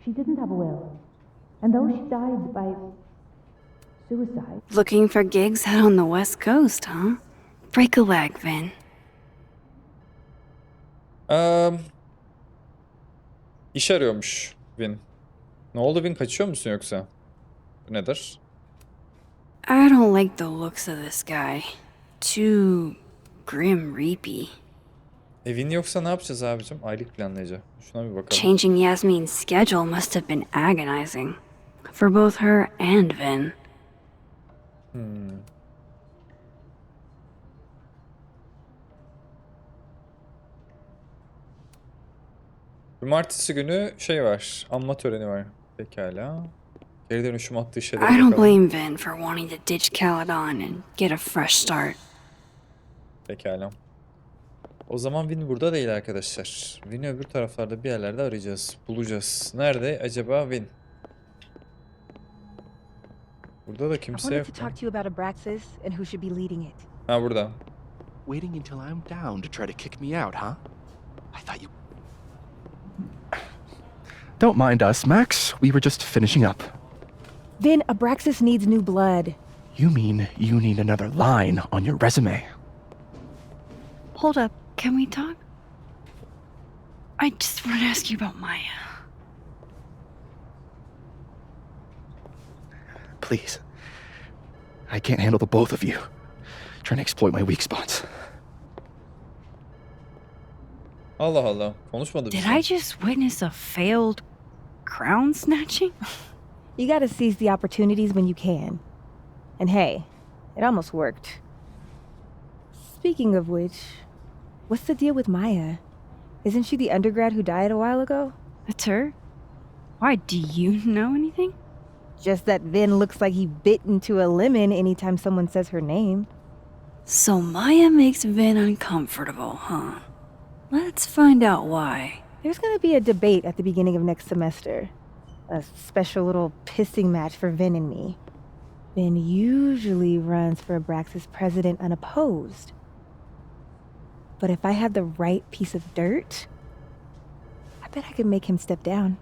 she didn't have a will. And though she died by suicide... Looking for gigs out on the West Coast, huh? Break a leg, Vin. İş arıyormuş Vin. Ne oldu Vin, kaçıyor musun yoksa? Bu nedir? I don't like the looks of this guy. Too grim reapy. Vin yoksa ne yapacağız abicim? Aylık planlayıcı. Şuna bir bakalım. Changing Yasmin's schedule must have been agonizing. For both her and Vin. Cumartesi günü şey var. Anma töreni var. Pekala. Geri dönüşüm attığı şeylere I don't bakalım. blame Vin for wanting to ditch Caledon and get a fresh start. Pekala. O zaman Vin burada değil arkadaşlar. Vin'i öbür taraflarda bir yerlerde arayacağız. Bulacağız. Nerede acaba Vin? Burada da kimse yok. Ha burada. Waiting until I'm down to try to kick me out, huh? I thought you... Don't mind us, Max. We were just finishing up. Vin, Abraxas needs new blood. You mean you need another line on your resume? Hold up, can we talk? I just want to ask you about Maya. Please. I can't handle the both of you. Trying to exploit my weak spots. Allah Allah. Konuşmadı Did bize. I just witness a failed crown snatching? You gotta seize the opportunities when you can. And hey, it almost worked. Speaking of which, what's the deal with Maya? Isn't she the undergrad who died a while ago? That's her? Why, do you know anything? Just that Vin looks like he bit into a lemon anytime someone says her name. So Maya makes Vin uncomfortable, huh? Let's find out why. There's gonna be a debate at the beginning of next semester. A special little pissing match for Vin and me. Vin usually runs for Abraxas president unopposed. But if I had the right piece of dirt, I bet I could make him step down.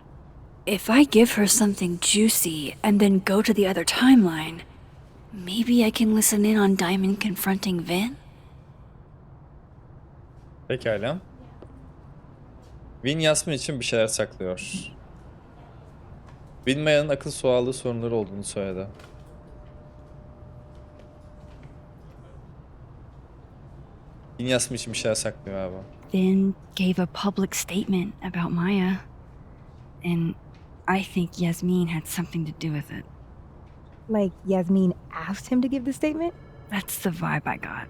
If I give her something juicy and then go to the other timeline, maybe I can listen in on Diamond confronting Vin? Pekala. Vin Yasmin için bir şeyler saklıyor. Vin Maya'nın akıl sağlığı sorunları olduğunu söyledi. Vin Yasmin için bir şeyler saklıyor abi. Vin gave a public statement about Maya, and I think Yasmin had something to do with it. Like Yasmin asked him to give the statement? That's the vibe I got.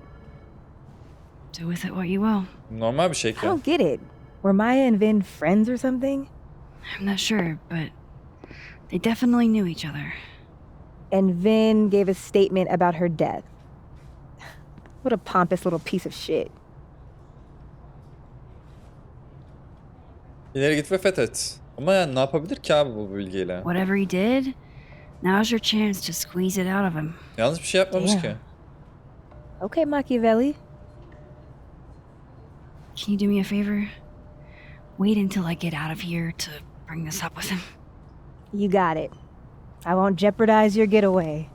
Do with it what you will. Normal bir şey I ki. don't get it. Were Maya and Vin friends or something? I'm not sure, but they definitely knew each other. And Vin gave a statement about her death. What a pompous little piece of shit. İleri git ve fethet. Ama yani ne yapabilir ki abi bu bilgiyle? Whatever he did, Now's your chance to squeeze it out of him. Yanlış bir şey yapmamış Damn. ki. Okay, Machiavelli. Can you do me a favor? Wait until I get out of here to bring this up with him. You got it. I won't jeopardize your getaway.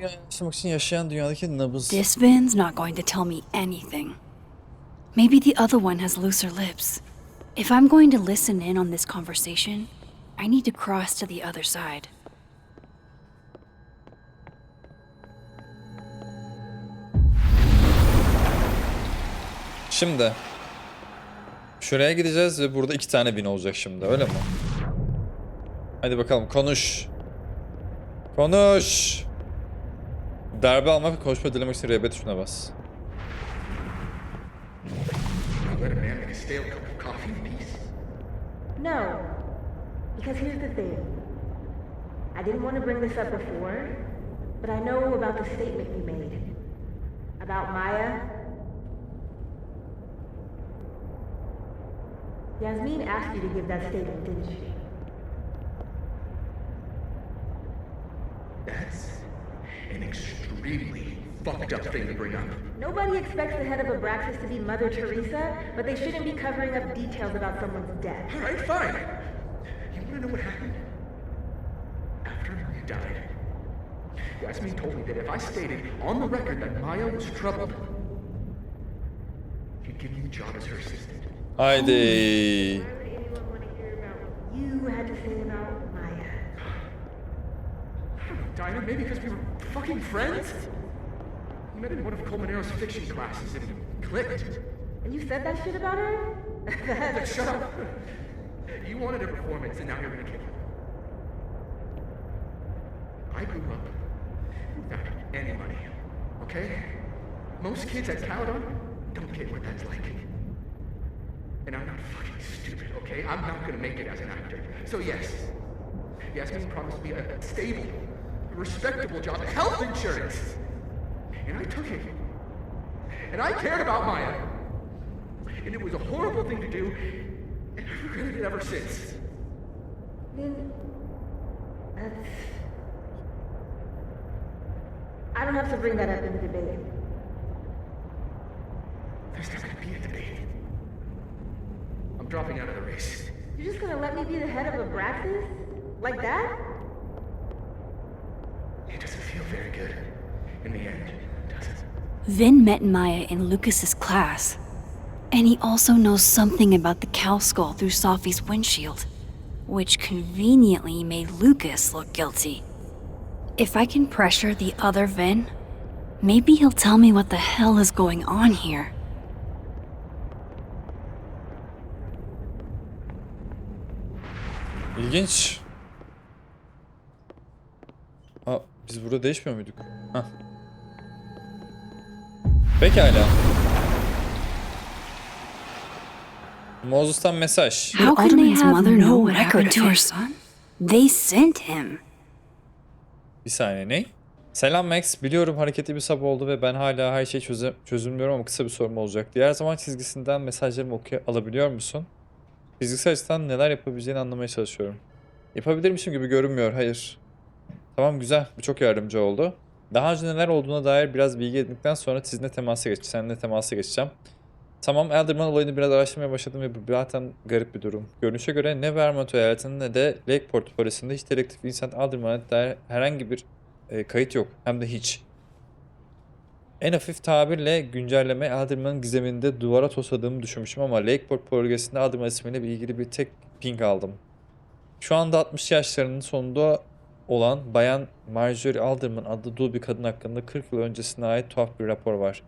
Yani yaşamak için yaşayan dünyadaki nabız. This Vin's not going to tell me anything. Maybe the other one has looser lips. If I'm going to listen in on this conversation, I need to cross to the other side. Şimdi şuraya gideceğiz ve burada 2 tane bin olacak şimdi, öyle mi? Hadi bakalım, konuş. Konuş. Darbe almak ve konuşma dilemek için RB tuşuna bas. Let a man make a stale cup of coffee in peace. No. Because here's the thing. I didn't want to bring this up before, but I know about the statement you made. About Maya. Yasmin asked you to give that statement, didn't she? That's an extremely fucked up thing to bring up. Nobody expects the head of Abraxas to be Mother Teresa, but they shouldn't be covering up details about someone's death. All right, fine. You want to know what happened? After Maya died, Yasmin told me that if I stated on the record that Maya was troubled, he'd give me the job as her assistant. Haydi. Why would anyone want to hear about what you had to say about Maya? I don't know, Dinah, maybe because we were fucking friends? We met in one of Colmenaro's fiction classes and clicked. And you said that shit about her? Shut up! You wanted a performance and now you're gonna give it. I grew up without any money, okay? Most kids at Caledon don't get what that's like. And I'm not fucking stupid, okay? I'm not gonna make it as an actor. So yes, Yasmin promised me a stable, respectable job, health insurance. And I took it. And I cared about Maya. And it was a horrible thing to do, and I've regretted it ever since. Then that's... I don't have to bring that up in the debate. There's not gonna be a debate. I'm dropping out of the race. You're just gonna let me be the head of Abraxas? Like that? It doesn't feel very good in the end, does it? Vin met Maya in Lucas's class, and he also knows something about the cow skull through Sophie's windshield, which conveniently made Lucas look guilty. If I can pressure the other Vin, maybe he'll tell me what the hell is going on here. İlginç. Aa, biz burada değişmiyor muyduk? Hah. Pekala. Moses'tan mesaj. How can his mother know what happened to her son? They sent him. Bir saniye, ne? Selam Max. Biliyorum hareketli bir sabah oldu ve ben hala her şeyi çözülmüyorum ama kısa bir sorum olacak. Diğer zaman çizgisinden mesajlarımı alabiliyor musun? Fiziksel açıdan neler yapabileceğini anlamaya çalışıyorum. Yapabilirmişim gibi görünmüyor. Hayır. Tamam, güzel. Bu çok yardımcı oldu. Daha önce neler olduğuna dair biraz bilgi edindikten sonra seninle temasa geçeceğim. Tamam, Elderman olayını biraz araştırmaya başladım ve bu zaten garip bir durum. Görünüşe göre ne Vermont eyaletinde ne de Lakeport polisinde hiç dedektif Vincent Elderman'a dair herhangi bir kayıt yok. Hem de hiç. En hafif tabirle güncelleme Elderman'ın gizeminde duvara tosladığımı düşünmüşüm ama Lakeport bölgesinde Elderman ismiyle ilgili bir tek ping aldım. Şu anda 60 yaşlarının sonunda olan Bayan Marjorie Alderman adlı dul bir kadın hakkında 40 yıl öncesine ait tuhaf bir rapor var.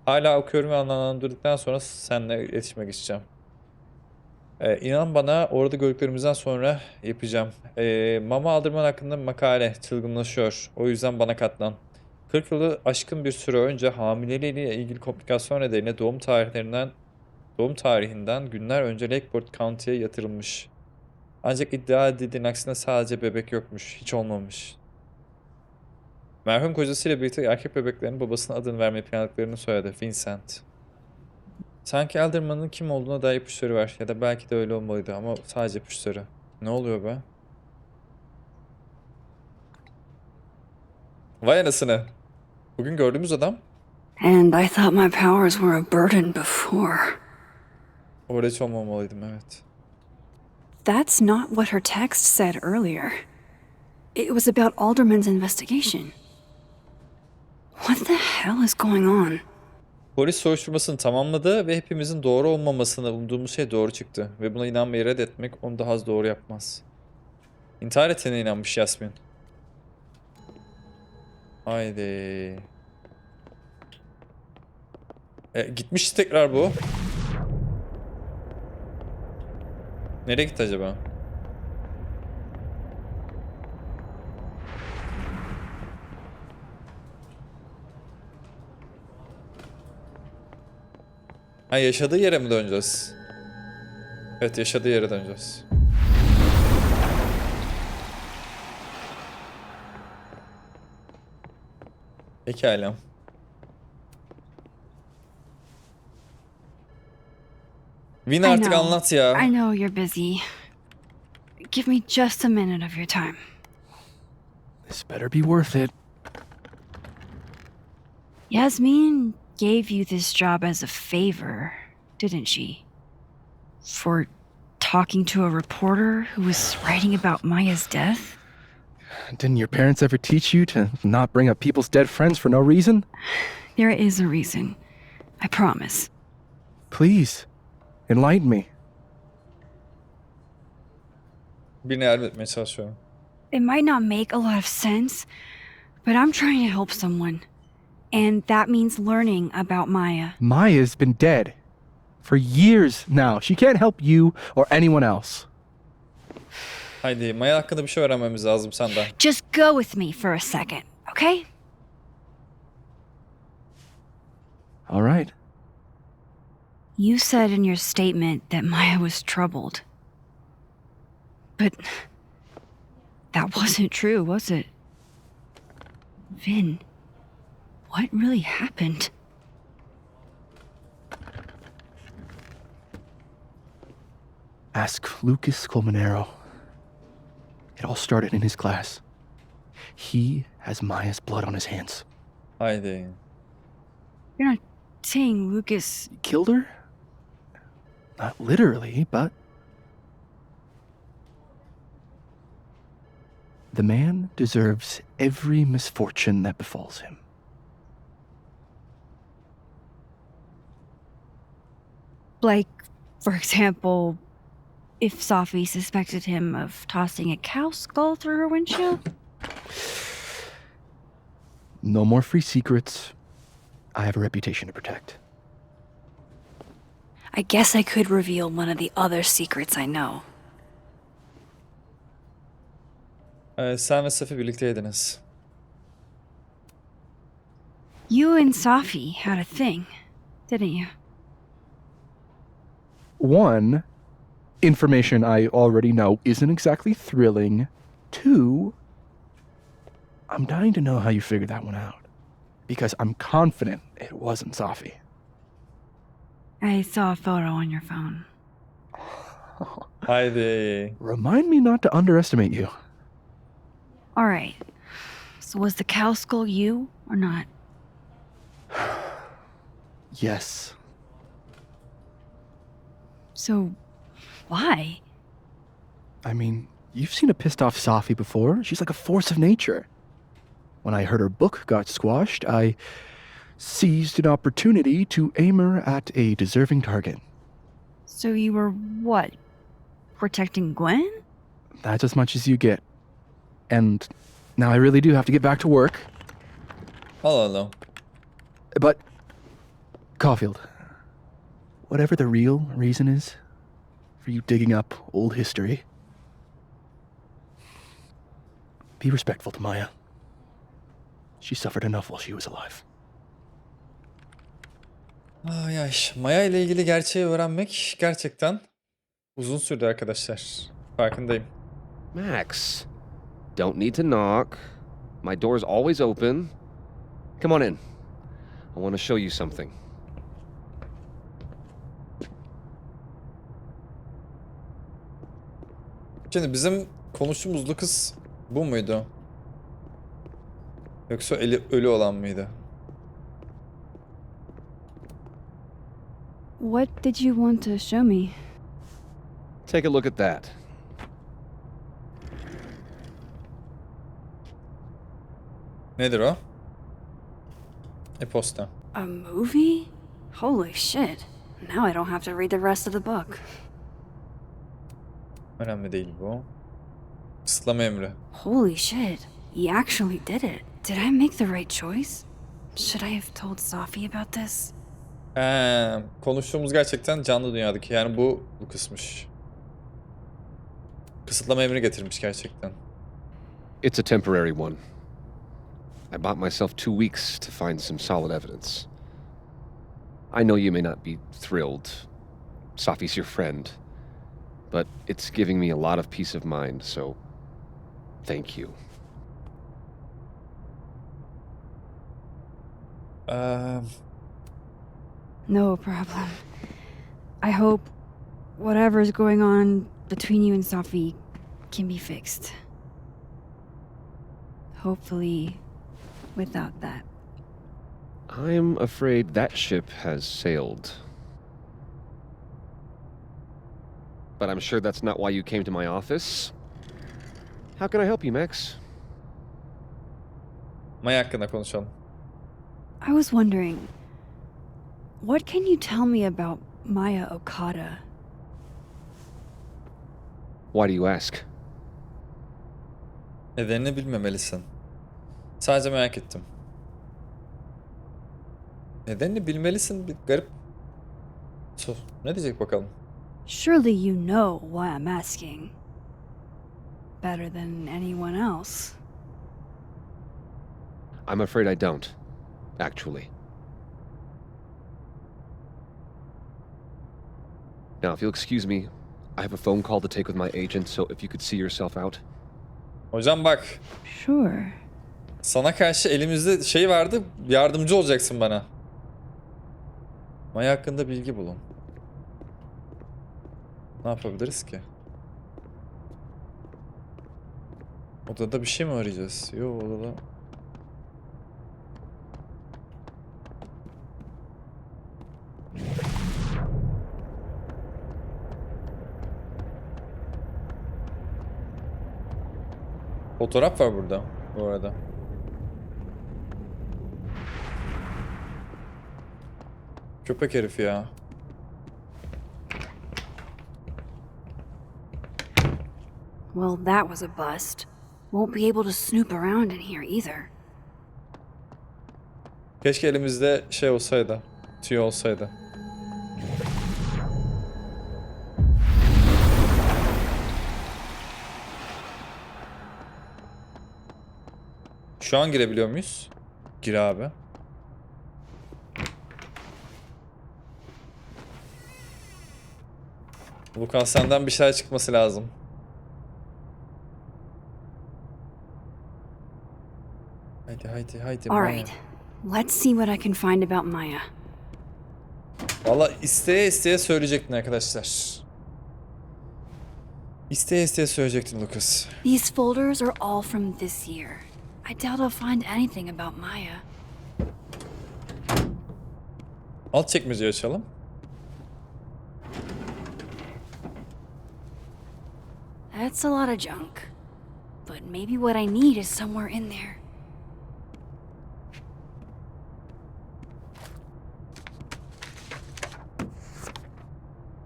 Hala okuyorum ve anlamlandırdıktan sonra seninle iletişime geçeceğim. İnan bana, orada gördüklerimizden sonra yapacağım. Mama Alderman hakkında makale çılgınlaşıyor. O yüzden bana katlan. 40 yılı aşkın bir süre önce hamileliğiyle ilgili komplikasyon nedeniyle doğum tarihinden günler önce Lakeport County'ye yatırılmış. Ancak iddia edildiğin aksine sadece bebek yokmuş, hiç olmamış. Merhum kocasıyla birlikte erkek bebeklerin babasının adını vermeyi planladıklarını söyledi Vincent. Sanki Elderman'ın kim olduğuna dair ipuçları var ya da belki de öyle olmalıydı ama sadece ipuçları. Ne oluyor be? Vay anasını. Bugün gördüğümüz adam. And I thought my powers were a burden before. Orada hiç olmamalıydım, evet. That's not what her text said earlier. It was about Alderman's investigation. What the hell is going on? Polis soruşturmasını tamamladı ve hepimizin doğru olmamasını umduğumuz şey doğru çıktı. Ve buna inanmayı reddetmek onu daha az doğru yapmaz. İntihar ettiğine inanmış Yasmin. Haydi. Gitmiş tekrar bu. Nereye gitti acaba? Ha, yaşadığı yere mi döneceğiz? Evet, yaşadığı yere döneceğiz. Pekala. Vin artık anlat ya. I know you're busy. Give me just a minute of your time. This better be worth it. Yasmin gave you this job as a favor, didn't she? For talking to a reporter who was writing about Maya's death? Didn't your parents ever teach you to not bring up people's dead friends for no reason? There is a reason. I promise. Please, enlighten me. Birini yardım etmeye çalışıyorum. It might not make a lot of sense, but I'm trying to help someone. And that means learning about Maya. Maya's been dead for years now. She can't help you or anyone else. Haydi, Maya hakkında bir şey öğrenmemiz lazım senden. Just go with me for a second, okay? All right. You said in your statement that Maya was troubled. But that wasn't true, was it? Vin, what really happened? Ask Lucas Colmenero. It all started in his class. He has Maya's blood on his hands. Haydi. You're not saying Lucas... Killed her? Not literally, but... The man deserves every misfortune that befalls him. Like, for example, if Sophie suspected him of tossing a cow skull through her windshield? No more free secrets. I have a reputation to protect. I guess I could reveal one of the other secrets I know. Sen ve Safi birlikteydiniz. You and Sophie had a thing, didn't you? One, information I already know isn't exactly thrilling. Two, I'm dying to know how you figured that one out. Because I'm confident it wasn't Safi. I saw a photo on your phone. Haydi. Remind me not to underestimate you. All right. So was the cow skull you or not? Yes. So, why? I mean, you've seen a pissed off Safi before. She's like a force of nature. When I heard her book got squashed, I seized an opportunity to aim her at a deserving target. So you were what? Protecting Gwen? That's as much as you get. And now I really do have to get back to work. Allah Allah. But, Caulfield, whatever the real reason is for you digging up old history, be respectful to Maya. She suffered enough while she was alive. Ay ay. Maya ile ilgili gerçeği öğrenmek gerçekten uzun sürdü arkadaşlar. Farkındayım. Max, don't need to knock. My door's always open. Come on in. I want to show you something. Şimdi bizim konuştuğumuzlu kız bu muydu? Yoksa ölü olan mıydı? What did you want to show me? Take a look at that. Nedir o? E-posta. A movie? Holy shit. Now I don't have to read the rest of the book. Önemli değil bu. Kısıtlama emri. Holy shit. He actually did it. Did I make the right choice? Should I have told Sophie about this? Konuştuğumuz gerçekten canlı dünyadaki. Yani bu kısmış. Kısıtlama emri getirmiş gerçekten. It's a temporary one. I bought myself 2 weeks to find some solid evidence. I know you may not be thrilled. Sophie's your friend. But it's giving me a lot of peace of mind, so thank you. No problem. I hope whatever's going on between you and Sophie can be fixed. Hopefully, without that. I'm afraid that ship has sailed. But I'm sure that's not why you came to my office. How can I help you, Max? Maya hakkında konuşalım. I was wondering, what can you tell me about Maya Okada? Why do you ask? Nedenini bilmemelisin. Sadece merak ettim. Nedenini bilmelisin. Bir garip. Ne diyecek bakalım? Surely you know why I'm asking. Better than anyone else. I'm afraid I don't, actually. Now, if you'll excuse me, I have a phone call to take with my agent, so if you could see yourself out. Hocam bak. Sure. Sana karşı elimizde şey vardı. Yardımcı olacaksın bana. Maya hakkında bilgi bulun. Ne yapabiliriz ki? Odada bir şey mi arayacağız? Yok odada. Fotoğraf var burada bu arada. Köpek herif ya. Well, that was a bust. Won't be able to snoop around in here either. Keşke elimizde şey olsaydı. Tüy olsaydı. Şu an girebiliyor muyuz? Gir abi. Lukas senden bir şeyler çıkması lazım. Haydi. All right. Let's see what I can find about Maya. Valla isteye söyleyecektin arkadaşlar. İsteye söyleyecektin Lucas. These folders are all from this year. I doubt I'll find anything about Maya. Alt çekmeceyi açalım. That's a lot of junk. But maybe what I need is somewhere in there.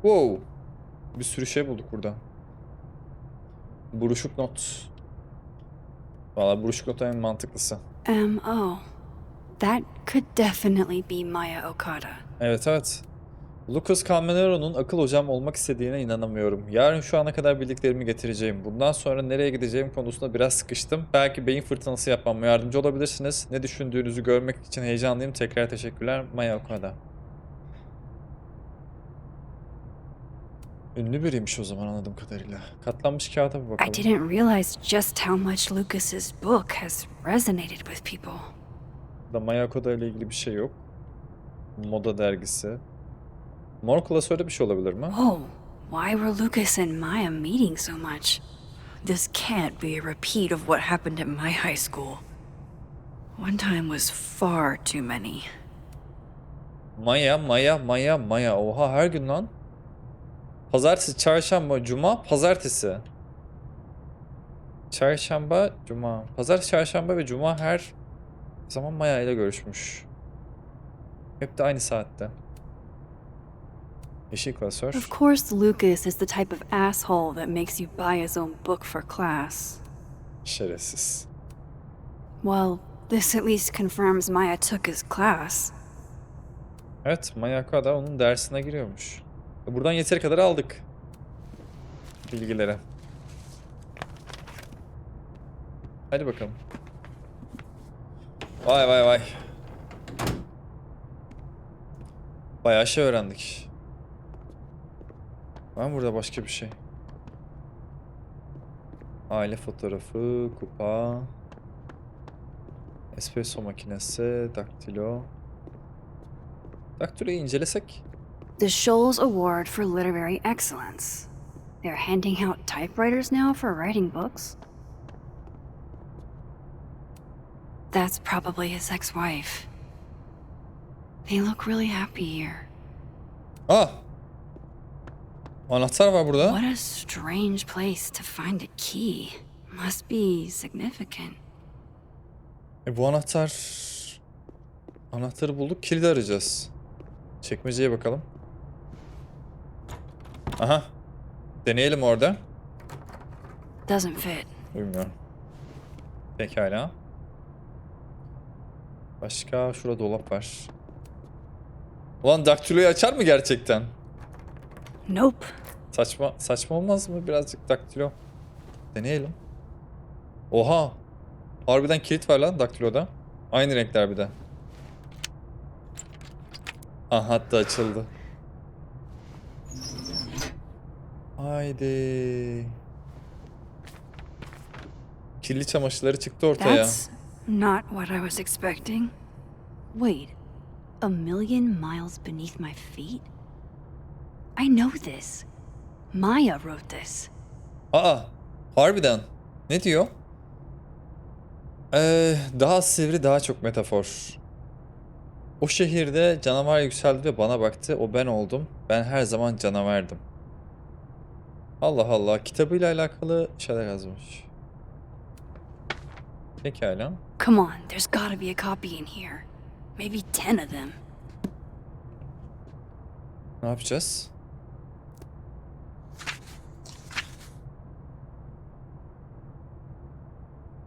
Wow. Bir sürü şey bulduk burada. Buruşuk not. Valla buruşuk not en mantıklısı. M.O. That could definitely be Maya Okada. Evet. Lucas Calmenaro'nun akıl hocam olmak istediğine inanamıyorum. Yarın şu ana kadar bildiklerimi getireceğim. Bundan sonra nereye gideceğim konusunda biraz sıkıştım. Belki beyin fırtınası yapmama yardımcı olabilirsiniz. Ne düşündüğünüzü görmek için heyecanlıyım. Tekrar teşekkürler. Maya Okada. Ünlü biriymiş o zaman anladığım kadarıyla. Katlanmış kağıda bir bakalım. I didn't realize just how much Lucas's book has resonated with people. Burada Maya Okada ile ilgili bir şey yok. Moda dergisi. Mor klasörde bir şey olabilir mi? Oh, why were Lucas and Maya meeting so much? This can't be a repeat of what happened at my high school. One time was far too many. Maya. Oha, her gün lan. Pazartesi, çarşamba, cuma, pazartesi. Çarşamba, cuma. Pazar, çarşamba ve cuma her zaman Maya ile görüşmüş. Hep de aynı saatte. Yeşil klasör. Of course, Lucas is the type of asshole that makes you buy his own book for class. Şerefsiz. Well, this at least confirms Maya took his class. Evet, Maya da onun dersine giriyormuş. Buradan yeteri kadar aldık bilgileri. Hadi bakalım. Vay. Bayağı şey öğrendik. Var mı burada başka bir şey? Aile fotoğrafı, kupa, espresso makinesi, daktilo. Daktiloyu incelesek. The Scholes Award for Literary Excellence. They're handing out typewriters now for writing books. That's probably his ex-wife. They look really happy here. Anahtar var burada. What a strange place to find a key. Must be significant. Bu anahtarı bulduk, kilidi arayacağız. Çekmeceye bakalım. Aha. Deneyelim orada. Doesn't fit. Bilmiyorum. Pekala. Başka şurada dolap var. Ulan daktiloyu açar mı gerçekten? Nope. Saçma olmaz mı birazcık daktilo? Deneyelim. Oha. Harbiden kilit var lan daktiloda. Aynı renkler bir de. Ah, hatta açıldı. Haydi. Kirli çamaşırları çıktı ortaya. That's not what I was expecting. Wait, a million miles beneath my feet? I know this. Maya wrote this. Harbiden. Ne diyor? Daha sivri, daha çok metafor. O şehirde canavar yükseldi ve bana baktı. O ben oldum. Ben her zaman canavardım. Allah Allah. Kitabıyla alakalı şeyler yazmış. Pekala. Come on, there's gotta be a copy in here. Maybe 10 of them. Ne yapacağız?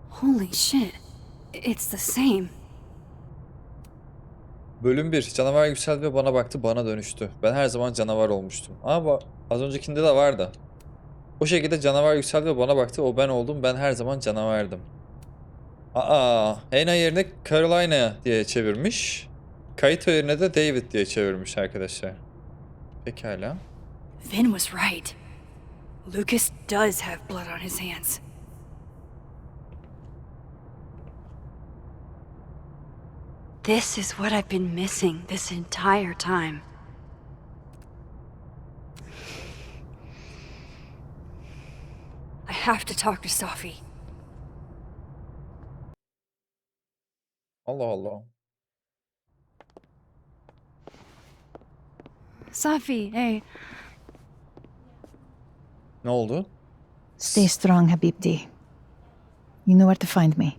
Holy shit. It's the same. Bölüm 1. Canavar yükseldi ve bana baktı, bana dönüştü. Ben her zaman canavar olmuştum. Ama az öncekinde de vardı. O şekilde canavar yükseldi ve bana baktı. O ben oldum. Ben her zaman canavardım. Hena yerine Carolina diye çevirmiş. Kaito yerine de David diye çevirmiş arkadaşlar. Pekala. Vin was right. Lucas does have blood on his hands. This is what I've been missing this entire time. I have to talk to Sophie. Allah Allah. Sophie, hey. Ne oldu? Stay strong, Habibti. You know where to find me.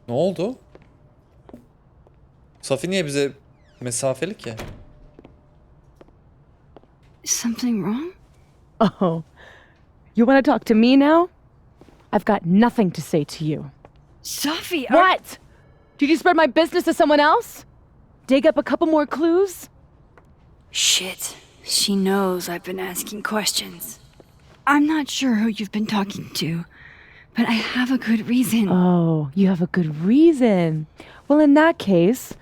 Ne oldu? Safi niye bize mesafeli ki? Something wrong? Oh, you want to talk to me now? I've got nothing to say to you. Sophie, What? Did you spread my business to someone else? Dig up a couple more clues? Shit. She knows I've been asking questions. I'm not sure who you've been talking to, but I have a good reason. Oh, you have a good reason. Well, in that case,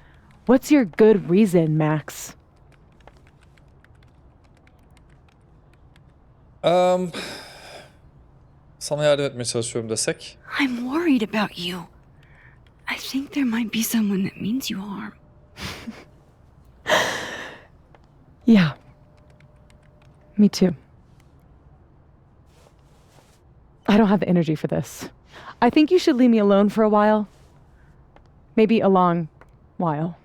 what's your good reason, Max? Sana yardım etmeye çalışıyorum desek. I'm worried about you. I think there might be someone that means you harm. Yeah. Me too. I don't have the energy for this. I think you should leave me alone for a while. Maybe a long while.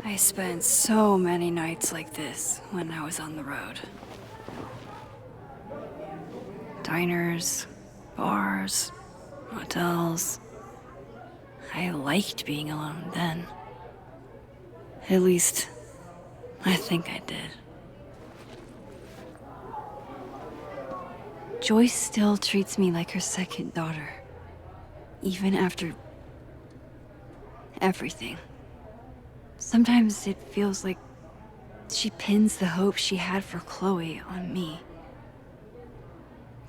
I spent so many nights like this when I was on the road. Diners, bars, motels. I liked being alone then. At least, I think I did. Joyce still treats me like her second daughter, even after everything. Sometimes it feels like she pins the hope she had for Chloe on me.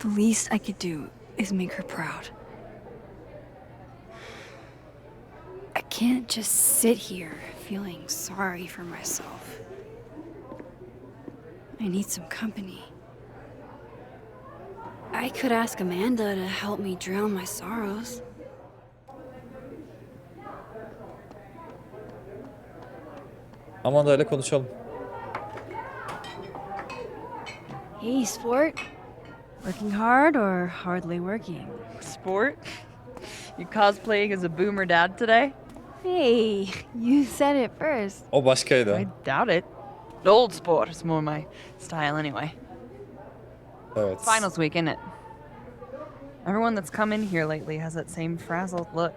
The least I could do is make her proud. I can't just sit here feeling sorry for myself. I need some company. I could ask Amanda to help me drown my sorrows. Amanda ile konuşalım. Hey, sport. Working hard or hardly working? Sport? You cosplaying as a boomer dad today? Hey, you said it first. O başkaydı. I doubt it. Old sport is more my style anyway. Evet. Finals week, isn't it? Everyone that's come in here lately has that same frazzled look.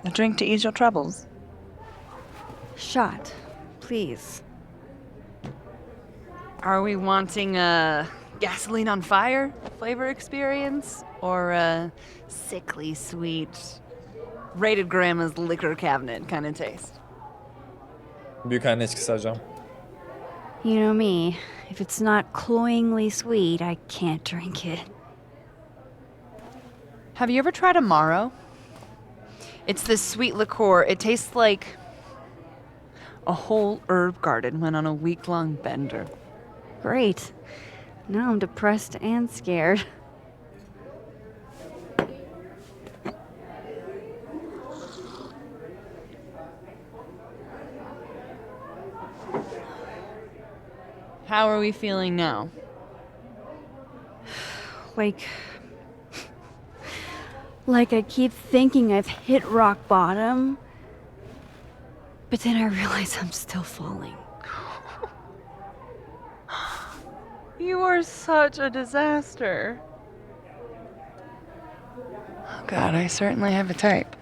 A drink to ease your troubles. Shot, please. Are we wanting a gasoline on fire flavor experience? Or a sickly sweet, rated grandma's liquor cabinet kind of taste? Büyük anne içkisi alacağım. You know me. If it's not cloyingly sweet, I can't drink it. Have you ever tried Amaro? It's this sweet liqueur. It tastes like a whole herb garden went on a week-long bender. Great. Now I'm depressed and scared. How are we feeling now? Like I keep thinking I've hit rock bottom, but then I realize I'm still falling. You are such a disaster. Oh God, I certainly have a type.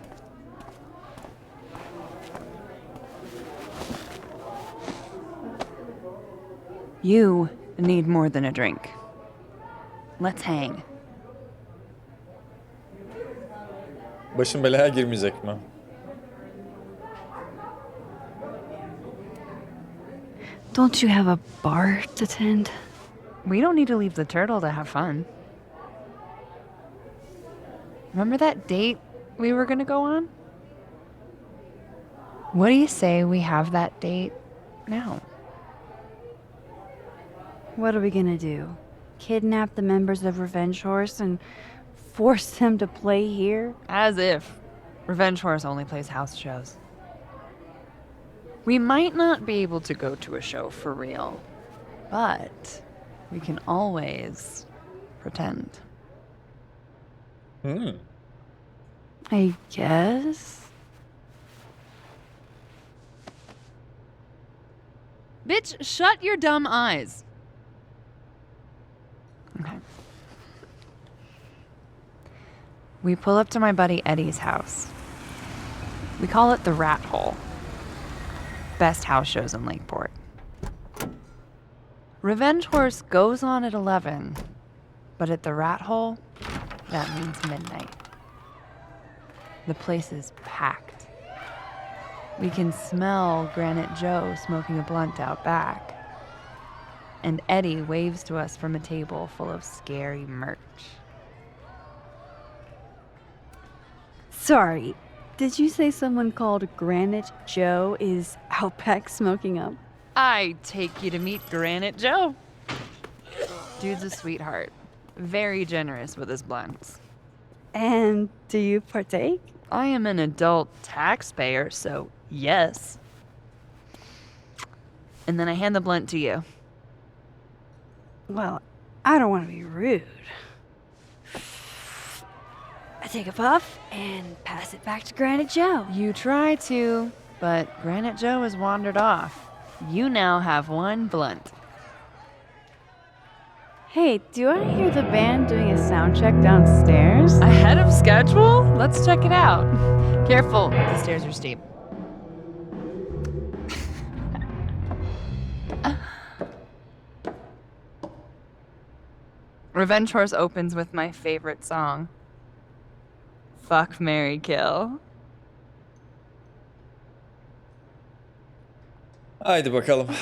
You need more than a drink. Let's hang. Başım belaya girmeyecek mi? Don't you have a bar to tend? We don't need to leave the turtle to have fun. Remember that date we were gonna go on? What do you say we have that date now? What are we gonna do? Kidnap the members of Revenge Horse and force them to play here? As if. Revenge Horse only plays house shows. We might not be able to go to a show for real, but we can always pretend. I guess. Bitch, shut your dumb eyes. Okay. We pull up to my buddy Eddie's house. We call it the Rat Hole. Best house shows in Lakeport. Revenge Horse goes on at 11, But at the rat hole, that means midnight. The place is packed. We can smell Granite Joe smoking a blunt out back. And Eddie waves to us from a table full of scary merch. Sorry, did you say someone called Granite Joe is out back smoking up? I take you to meet Granite Joe. Dude's a sweetheart. Very generous with his blunts. And do you partake? I am an adult taxpayer, so yes. And then I hand the blunt to you. Well, I don't want to be rude. I take a puff and pass it back to Granite Joe. You try to, but Granite Joe has wandered off. You now have one blunt. Hey, do I hear the band doing a sound check downstairs? Ahead of schedule? Let's check it out. Careful, the stairs are steep. Revenge Horse opens with my favorite song. Fuck, marry, kill. Haydi bakalım.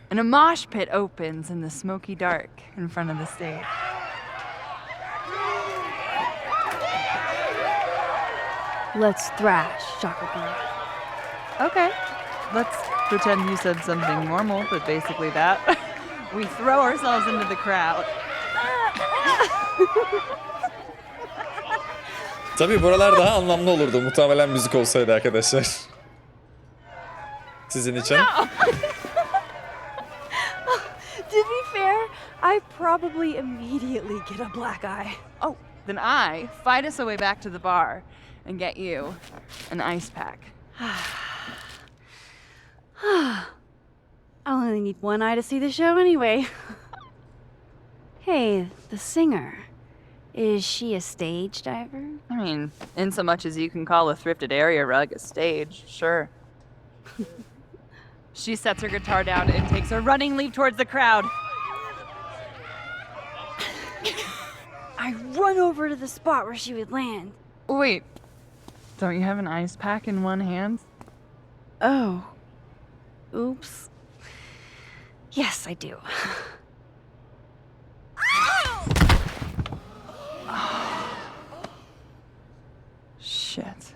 And a mosh pit opens in the smoky dark in front of the stage. Let's thrash, Shaka. Okay. Let's pretend you said something normal, but basically that. We throw ourselves into the crowd. Tabii buralar daha anlamlı olurdu muhtemelen müzik olsaydı arkadaşlar. Sizin için. No. To be fair, I probably immediately get a black eye. Oh, then I fight us away back to the bar and get you an ice pack. I'll only need one eye to see the show anyway. Hey, the singer. Is she a stage diver? I mean, in so much as you can call a thrifted area rug a stage, sure. She sets her guitar down and takes a running leap towards the crowd. I run over to the spot where she would land. Wait, don't you have an ice pack in one hand? Oh. Oops. Yes, I do. Shit.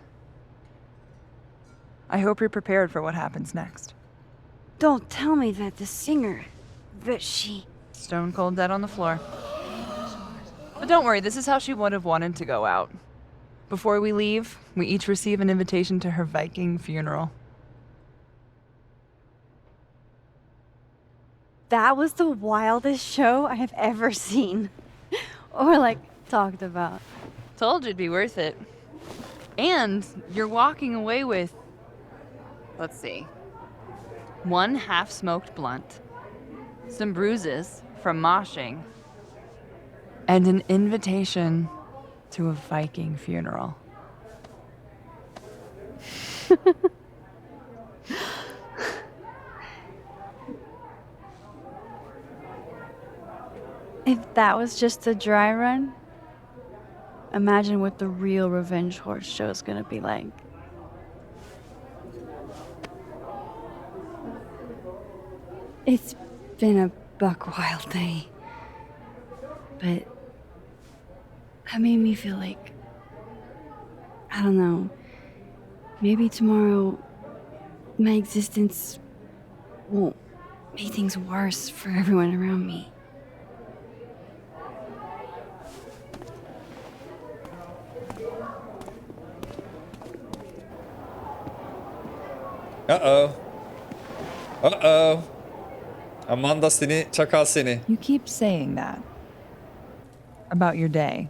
I hope you're prepared for what happens next. Don't tell me that the singer, that she... Stone cold dead on the floor. But don't worry, this is how she would have wanted to go out. Before we leave, we each receive an invitation to her Viking funeral. That was the wildest show I have ever seen. Or, like, talked about. Told you it'd be worth it. And you're walking away with, let's see, one half-smoked blunt, some bruises from moshing, and an invitation to a Viking funeral. If that was just a dry run, imagine what the real Revenge Horse show is gonna be like. It's been a buck wild day, but that made me feel like, I don't know, maybe tomorrow my existence won't make things worse for everyone around me. Uh-oh. Uh-oh. Amanda seni, çakal seni. You keep saying that. About your day.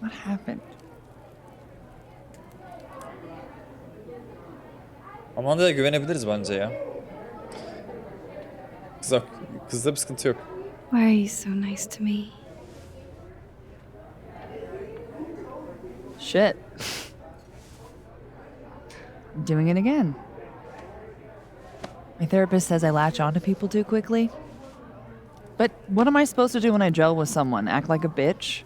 What happened? Amanda'ya güvenebiliriz bence ya. Kızda bir sıkıntı yok. Why are you so nice to me? Shit. Doing it again. My therapist says I latch onto people too quickly. But what am I supposed to do when I gel with someone? Act like a bitch?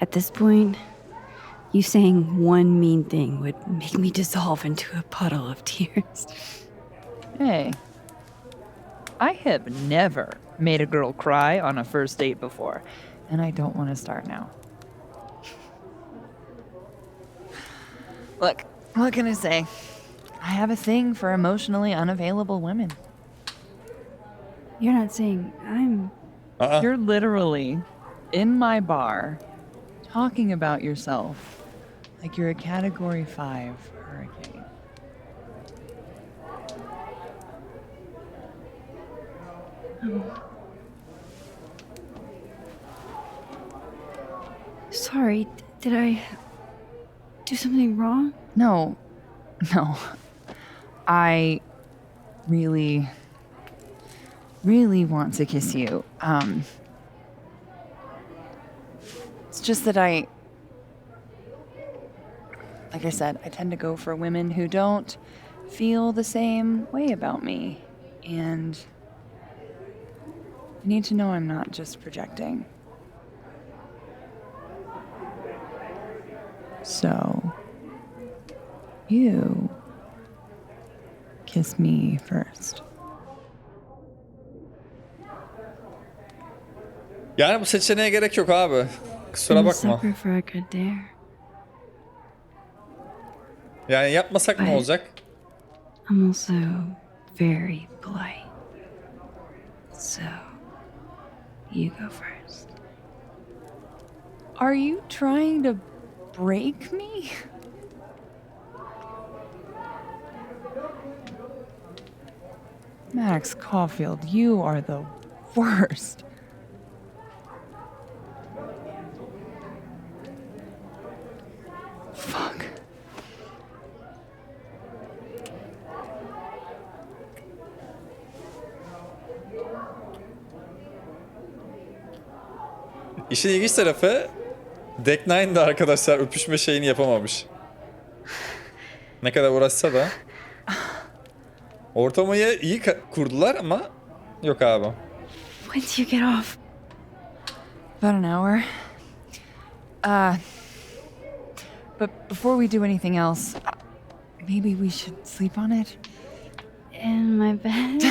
At this point, you saying one mean thing would make me dissolve into a puddle of tears. Hey, I have never made a girl cry on a first date before, and I don't want to start now. Look, what can I say? I have a thing for emotionally unavailable women. You're not saying I'm... You're literally in my bar talking about yourself like you're a Category 5 hurricane. Sorry, did I do something wrong? No. I really want to kiss you. It's just that like I said, I tend to go for women who don't feel the same way about me. And you need to know I'm not just projecting. So, you kiss me first. Yani bu seçeneğe gerek yok abi. Kusura I'm bakma. sucker for a good dare. Yani yapmasak ne olacak? I'm also very polite. So, you go first. Are you trying to break me? Max Caulfield, you are the worst. Fuck. İşin ilginç tarafı DeckNine de arkadaşlar öpüşme şeyini yapamamış. Ne kadar uğraşsa da. Ortamayı iyi kurdular ama yok abi. When do you get off? About an hour. But before we do anything else, maybe we should sleep on it? In my bed?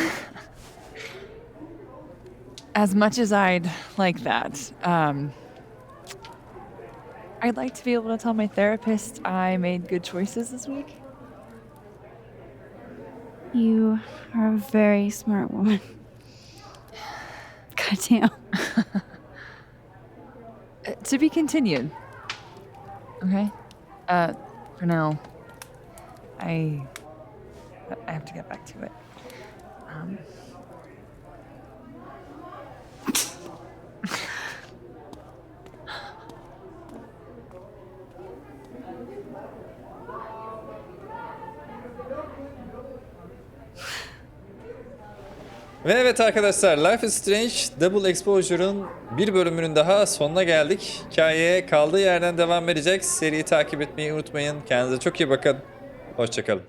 As much as I'd like that, I'd like to be able to tell my therapist I made good choices this week. You are a very smart woman. Goddamn. To be continued. Okay? For now, I have to get back to it. Ve evet arkadaşlar, Life is Strange Double Exposure'ın bir bölümünün daha sonuna geldik. Hikayeye kaldığı yerden devam edecek. Seriyi takip etmeyi unutmayın. Kendinize çok iyi bakın. Hoşça kalın.